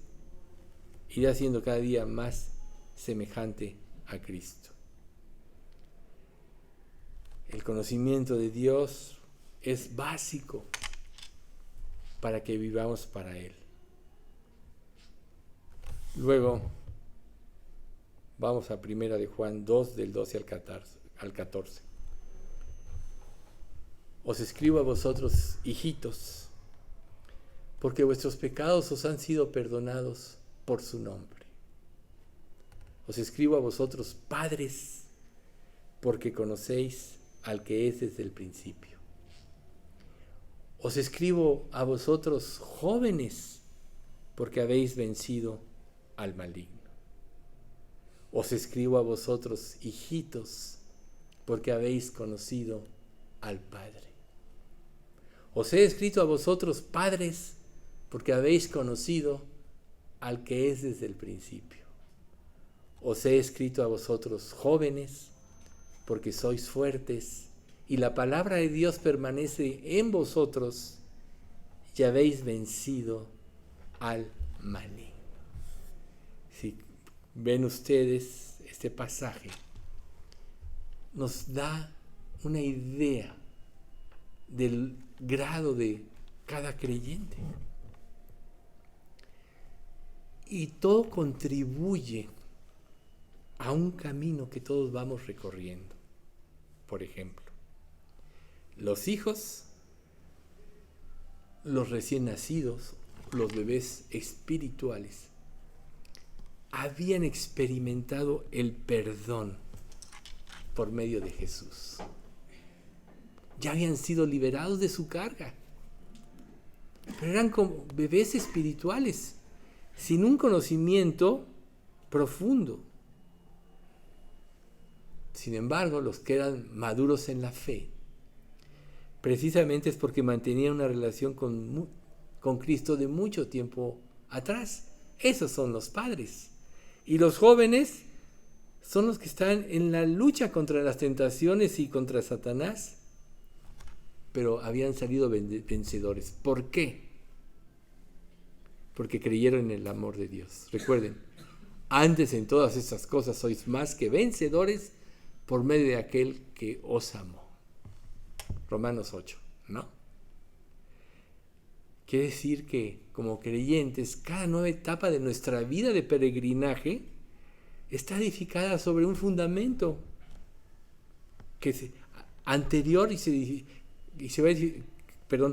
irás siendo cada día más semejante a Cristo. El conocimiento de Dios es básico para que vivamos para Él. Luego, vamos a 1 de Juan 2, del 12 al 14. Os escribo a vosotros, hijitos, porque vuestros pecados os han sido perdonados por su nombre. Os escribo a vosotros, padres, porque conocéis al que es desde el principio. Os escribo a vosotros, jóvenes, porque habéis vencido al maligno. Os escribo a vosotros, hijitos, porque habéis conocido al Padre. Os he escrito a vosotros, padres, porque habéis conocido al que es desde el principio. Os he escrito a vosotros, jóvenes, porque sois fuertes, y la palabra de Dios permanece en vosotros, y habéis vencido al maligno. Si ven ustedes este pasaje, nos da una idea del grado de cada creyente. Y todo contribuye a un camino que todos vamos recorriendo. Por ejemplo, los hijos, los recién nacidos, los bebés espirituales, habían experimentado el perdón por medio de Jesús. Ya habían sido liberados de su carga, pero eran como bebés espirituales, sin un conocimiento profundo. Sin embargo, los que eran maduros en la fe, precisamente es porque mantenían una relación con Cristo de mucho tiempo atrás. Esos son los padres. Y los jóvenes son los que están en la lucha contra las tentaciones y contra Satanás, pero habían salido vencedores. ¿Por qué? Porque creyeron en el amor de Dios. Recuerden, antes en todas estas cosas sois más que vencedores por medio de aquel que os amó. Romanos 8, ¿no? Quiere decir que como creyentes, cada nueva etapa de nuestra vida de peregrinaje está edificada sobre un fundamento anterior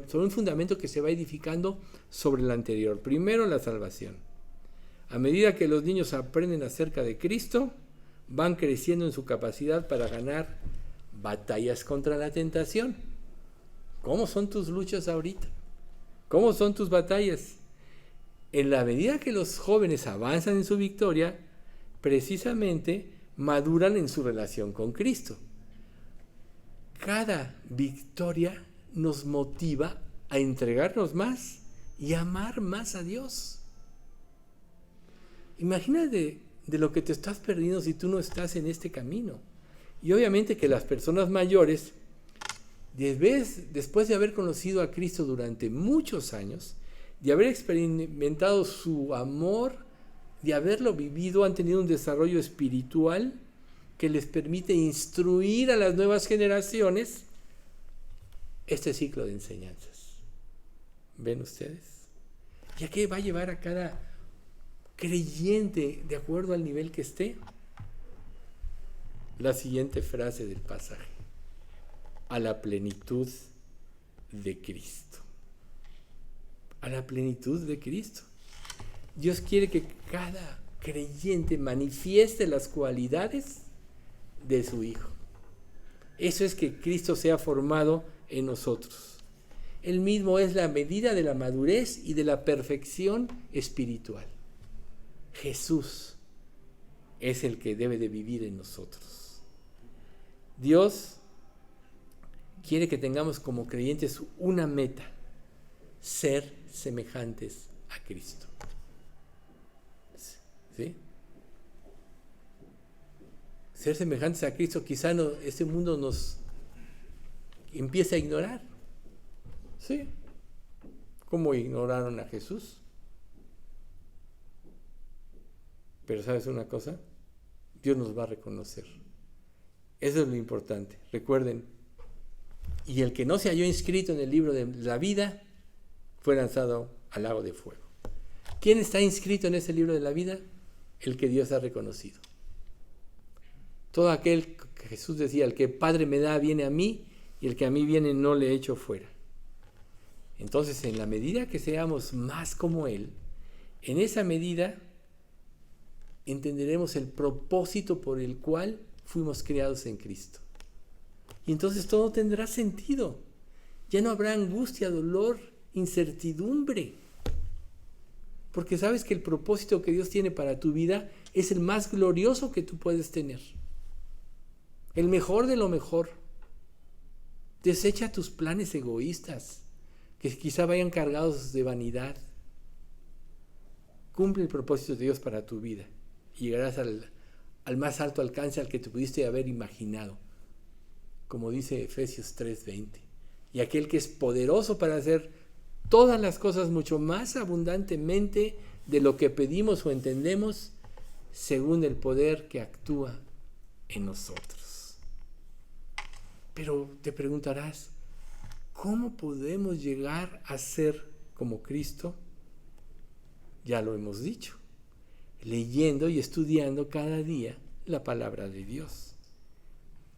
sobre un fundamento que se va edificando sobre el anterior. Primero, la salvación. A medida que los niños aprenden acerca de Cristo, van creciendo en su capacidad para ganar batallas contra la tentación. ¿Cómo son tus luchas ahorita? ¿Cómo son tus batallas? En la medida que los jóvenes avanzan en su victoria, precisamente maduran en su relación con Cristo. Cada victoria nos motiva a entregarnos más y a amar más a Dios. Imagínate de lo que te estás perdiendo si tú no estás en este camino. Y obviamente que las personas mayores, después de haber conocido a Cristo durante muchos años, de haber experimentado su amor, de haberlo vivido, han tenido un desarrollo espiritual que les permite instruir a las nuevas generaciones este ciclo de enseñanzas. ¿Ven ustedes? ¿Y a qué va a llevar a cada creyente de acuerdo al nivel que esté? La siguiente frase del pasaje: a la plenitud de Cristo. A la plenitud de Cristo. Dios quiere que cada creyente manifieste las cualidades de su Hijo. Eso es que Cristo sea formado en nosotros. Él mismo es la medida de la madurez y de la perfección espiritual. Jesús es el que debe de vivir en nosotros. Dios quiere que tengamos como creyentes una meta: ser semejantes a Cristo. ¿Sí? Ser semejantes a Cristo, quizá este mundo nos empieza a ignorar. ¿Sí? ¿Cómo ignoraron a Jesús? Pero ¿sabes una cosa? Dios nos va a reconocer. Eso es lo importante. Recuerden, y el que no se halló inscrito en el libro de la vida fue lanzado al lago de fuego. ¿Quién está inscrito en ese libro de la vida? El que Dios ha reconocido. Todo aquel que Jesús decía: el que el Padre me da viene a mí, y el que a mí viene no le echo fuera. Entonces, en la medida que seamos más como Él, en esa medida entenderemos el propósito por el cual fuimos creados en Cristo. Y entonces todo tendrá sentido. Ya no habrá angustia, dolor, incertidumbre. Porque sabes que el propósito que Dios tiene para tu vida es el más glorioso que tú puedes tener. El mejor de lo mejor. Desecha tus planes egoístas, que quizá vayan cargados de vanidad. Cumple el propósito de Dios para tu vida y llegarás al más alto alcance al que te pudiste haber imaginado, como dice Efesios 3:20. Y aquel que es poderoso para hacer todas las cosas mucho más abundantemente de lo que pedimos o entendemos, según el poder que actúa en nosotros. Pero te preguntarás, ¿cómo podemos llegar a ser como Cristo? Ya lo hemos dicho, leyendo y estudiando cada día la palabra de Dios,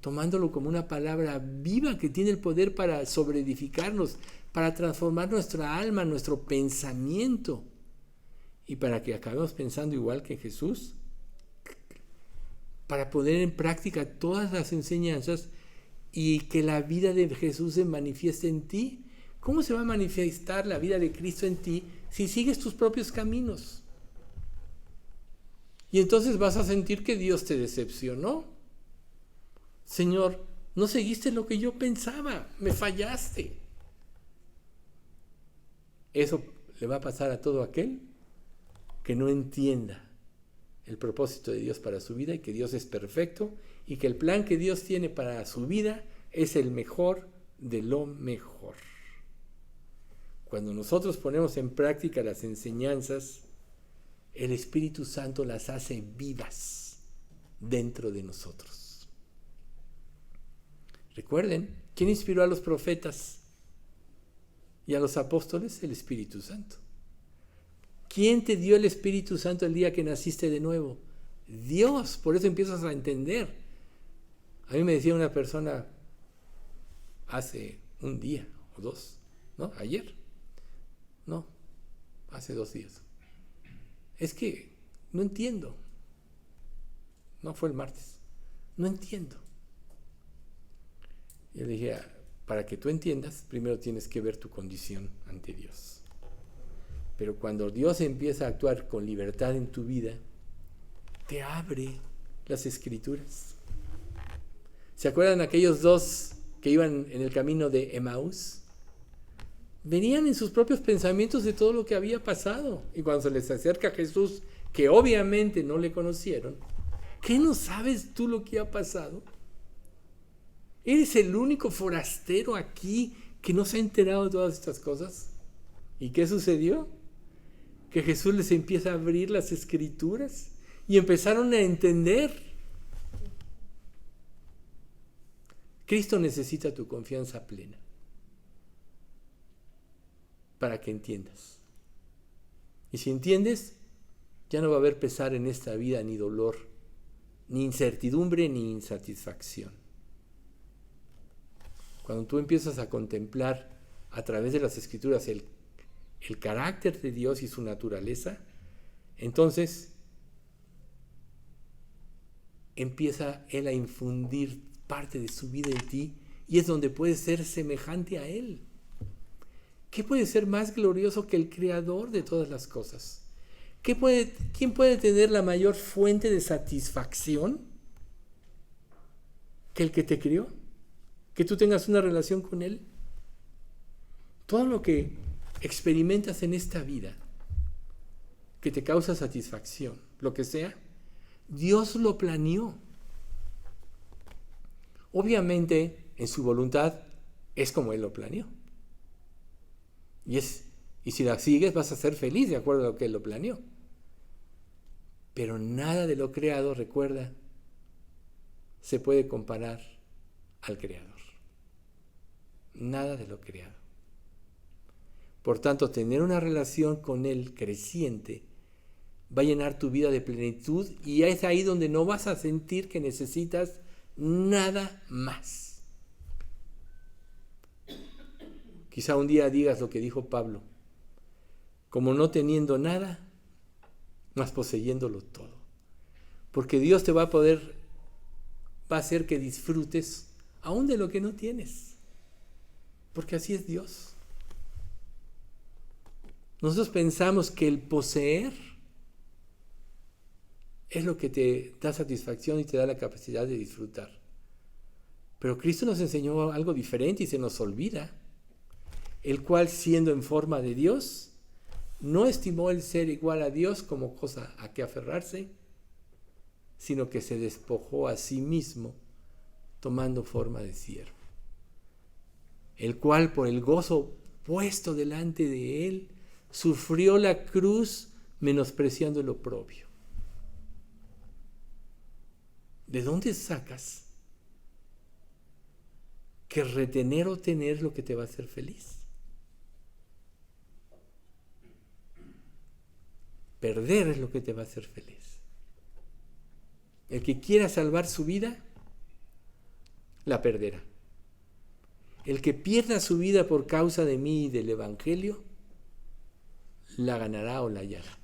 tomándolo como una palabra viva que tiene el poder para sobreedificarnos, para transformar nuestra alma, nuestro pensamiento, y para que acabemos pensando igual que Jesús, para poner en práctica todas las enseñanzas y que la vida de Jesús se manifieste en ti. ¿Cómo se va a manifestar la vida de Cristo en ti si sigues tus propios caminos? Y entonces vas a sentir que Dios te decepcionó. Señor, no seguiste lo que yo pensaba, me fallaste. Eso le va a pasar a todo aquel que no entienda el propósito de Dios para su vida y que Dios es perfecto y que el plan que Dios tiene para su vida es el mejor de lo mejor. Cuando nosotros ponemos en práctica las enseñanzas, el Espíritu Santo las hace vivas dentro de nosotros. Recuerden, ¿quién inspiró a los profetas y a los apóstoles? El Espíritu Santo. ¿Quién te dio el Espíritu Santo el día que naciste de nuevo? Dios. Por eso empiezas a entender. A mí me decía una persona hace un día o dos, ¿no? Ayer. No, hace 2 días. Es que no entiendo. No, fue el martes. No entiendo. Yo le dije, para que tú entiendas, primero tienes que ver tu condición ante Dios. Pero cuando Dios empieza a actuar con libertad en tu vida, te abre las Escrituras. ¿Se acuerdan aquellos 2 que iban en el camino de Emaús? Venían en sus propios pensamientos de todo lo que había pasado. Y cuando se les acerca Jesús, que obviamente no le conocieron, ¿qué no sabes tú lo que ha pasado? ¿Eres el único forastero aquí que no se ha enterado de todas estas cosas? ¿Y qué sucedió? Que Jesús les empieza a abrir las Escrituras y empezaron a entender. Cristo necesita tu confianza plena para que entiendas. Y si entiendes, ya no va a haber pesar en esta vida, ni dolor, ni incertidumbre, ni insatisfacción. Cuando tú empiezas a contemplar a través de las Escrituras el carácter de Dios y su naturaleza, entonces empieza Él a infundir parte de su vida en ti y es donde puedes ser semejante a Él. ¿Qué puede ser más glorioso que el Creador de todas las cosas? ¿Quién puede tener la mayor fuente de satisfacción que el que te crió? Que tú tengas una relación con Él. Todo lo que experimentas en esta vida que te causa satisfacción, lo que sea, Dios lo planeó. Obviamente, en su voluntad, es como Él lo planeó. Y si la sigues, vas a ser feliz de acuerdo a lo que Él lo planeó. Pero nada de lo creado, recuerda, se puede comparar al Creador. Nada de lo creado. Por tanto, tener una relación con Él creciente va a llenar tu vida de plenitud y es ahí donde no vas a sentir que necesitas nada más. Quizá un día digas lo que dijo Pablo, como no teniendo nada, mas poseyéndolo todo. Porque Dios te va a hacer que disfrutes aún de lo que no tienes. Porque así es Dios. Nosotros pensamos que el poseer es lo que te da satisfacción y te da la capacidad de disfrutar. Pero Cristo nos enseñó algo diferente y se nos olvida, el cual, siendo en forma de Dios, no estimó el ser igual a Dios como cosa a que aferrarse, sino que se despojó a sí mismo, tomando forma de siervo, el cual, por el gozo puesto delante de él, sufrió la cruz, menospreciando el oprobio. ¿De dónde sacas que retener o tener es lo que te va a hacer feliz? Perder es lo que te va a hacer feliz. El que quiera salvar su vida, la perderá. El que pierda su vida por causa de mí y del Evangelio, la ganará o la hallará.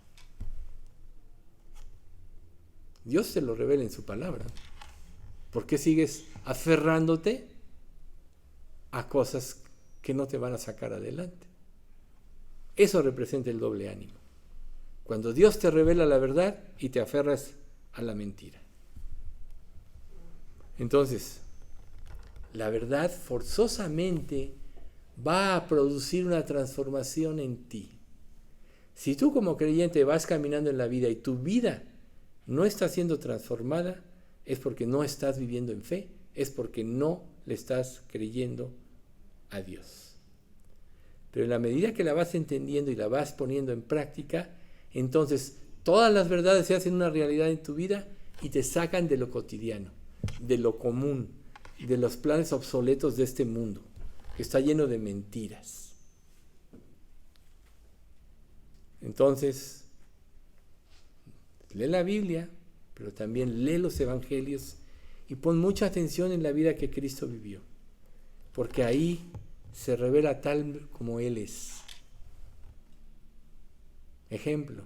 Dios te lo revela en su palabra. ¿Por qué sigues aferrándote a cosas que no te van a sacar adelante? Eso representa el doble ánimo. Cuando Dios te revela la verdad y te aferras a la mentira. Entonces, la verdad forzosamente va a producir una transformación en ti. Si tú como creyente vas caminando en la vida y tu vida no está siendo transformada, es porque no estás viviendo en fe, es porque no le estás creyendo a Dios. Pero en la medida que la vas entendiendo y la vas poniendo en práctica, entonces todas las verdades se hacen una realidad en tu vida y te sacan de lo cotidiano, de lo común, de los planes obsoletos de este mundo, que está lleno de mentiras. Entonces, lee la Biblia, pero también lee los Evangelios y pon mucha atención en la vida que Cristo vivió, porque ahí se revela tal como Él es. Ejemplo,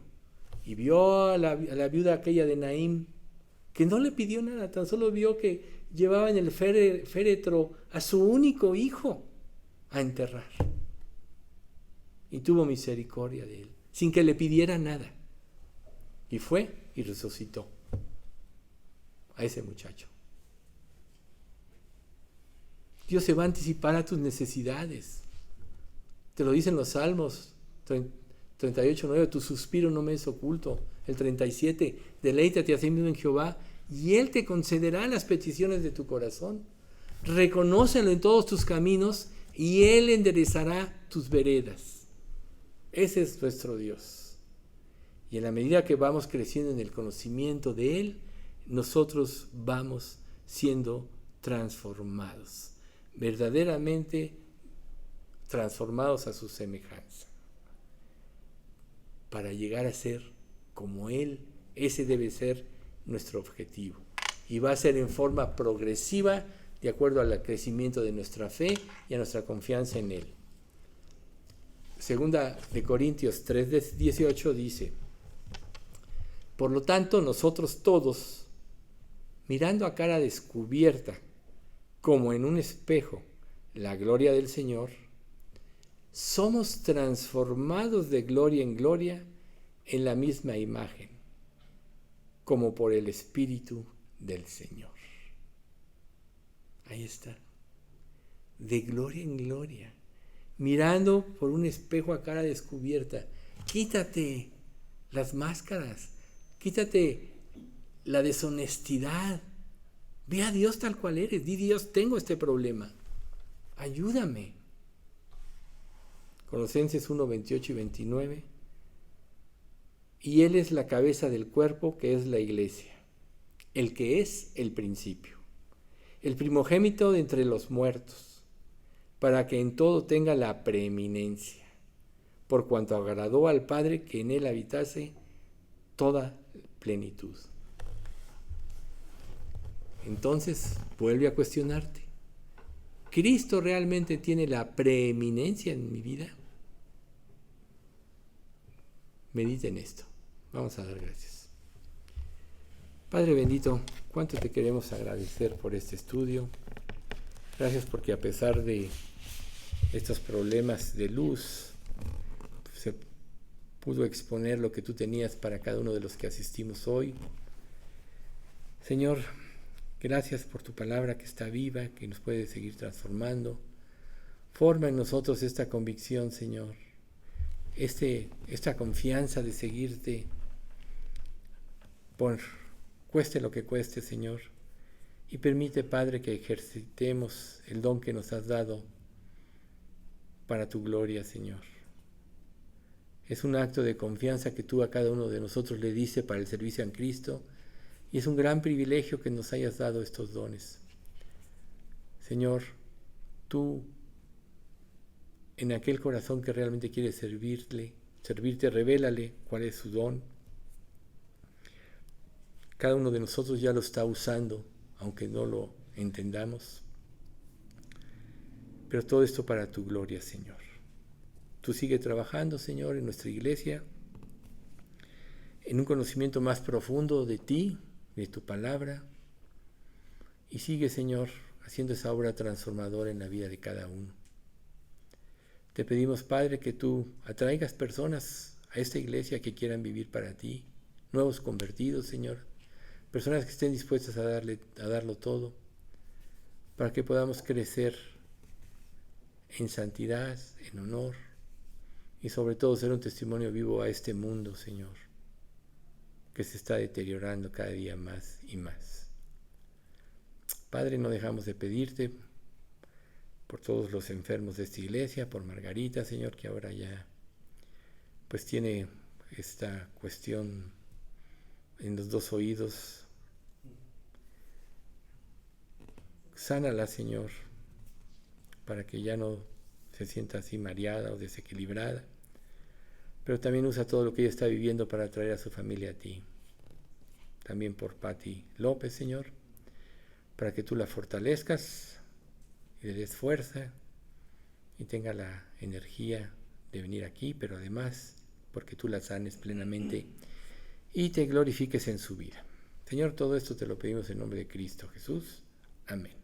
y vio a la viuda aquella de Naín, que no le pidió nada, tan solo vio que llevaba en el féretro a su único hijo a enterrar. Y tuvo misericordia de él, sin que le pidiera nada. Y fue y resucitó a ese muchacho. Dios se va a anticipar a tus necesidades. Te lo dicen los Salmos 38:9, tu suspiro no me es oculto. El 37, deleítate a sí mismo en Jehová y Él te concederá las peticiones de tu corazón. Reconócelo en todos tus caminos y Él enderezará tus veredas. Ese es nuestro Dios. Y en la medida que vamos creciendo en el conocimiento de Él, nosotros vamos siendo transformados, verdaderamente transformados a su semejanza, para llegar a ser como Él. Ese debe ser nuestro objetivo. Y va a ser en forma progresiva, de acuerdo al crecimiento de nuestra fe y a nuestra confianza en Él. Segunda de Corintios 3:18 dice: por lo tanto, nosotros todos, mirando a cara descubierta, como en un espejo, la gloria del Señor, somos transformados de gloria en gloria en la misma imagen, como por el Espíritu del Señor. Ahí está, de gloria en gloria, mirando por un espejo a cara descubierta. Quítate las máscaras, quítate la deshonestidad, ve a Dios tal cual eres, di: Dios, tengo este problema, ayúdame. Colosenses 1:28 y 29. Y Él es la cabeza del cuerpo, que es la iglesia, el que es el principio, el primogénito de entre los muertos, para que en todo tenga la preeminencia, por cuanto agradó al Padre que en Él habitase toda plenitud. Entonces, vuelve a cuestionarte: ¿Cristo realmente tiene la preeminencia en mi vida? Medita en esto. Vamos a dar gracias. Padre bendito, cuánto te queremos agradecer por este estudio. Gracias porque a pesar de estos problemas de luz, pudo exponer lo que tú tenías para cada uno de los que asistimos hoy. Señor, gracias por tu palabra que está viva, que nos puede seguir transformando. Forma en nosotros esta convicción, Señor, esta confianza de seguirte, cueste lo que cueste, Señor. Y permite, Padre, que ejercitemos el don que nos has dado para tu gloria, Señor. Es un acto de confianza que tú a cada uno de nosotros le dices para el servicio en Cristo, y es un gran privilegio que nos hayas dado estos dones. Señor, tú, en aquel corazón que realmente quiere servirte, revélale cuál es su don. Cada uno de nosotros ya lo está usando, aunque no lo entendamos. Pero todo esto para tu gloria, Señor. Tú sigue trabajando, Señor, en nuestra iglesia, en un conocimiento más profundo de ti, de tu palabra, y sigue, Señor, haciendo esa obra transformadora en la vida de cada uno. Te pedimos, Padre, que tú atraigas personas a esta iglesia que quieran vivir para ti, nuevos convertidos, Señor, personas que estén dispuestas a darlo todo, para que podamos crecer en santidad, en honor, y sobre todo ser un testimonio vivo a este mundo, Señor, que se está deteriorando cada día más y más. Padre, no dejamos de pedirte por todos los enfermos de esta iglesia, por Margarita, Señor, que ahora ya pues tiene esta cuestión en los 2 oídos. Sánala, Señor, para que ya no se sienta así mareada o desequilibrada, pero también usa todo lo que ella está viviendo para traer a su familia a ti. También por Pati López, Señor, para que tú la fortalezcas y le des fuerza y tenga la energía de venir aquí, pero además porque tú la sanes plenamente y te glorifiques en su vida. Señor, todo esto te lo pedimos en nombre de Cristo Jesús. Amén.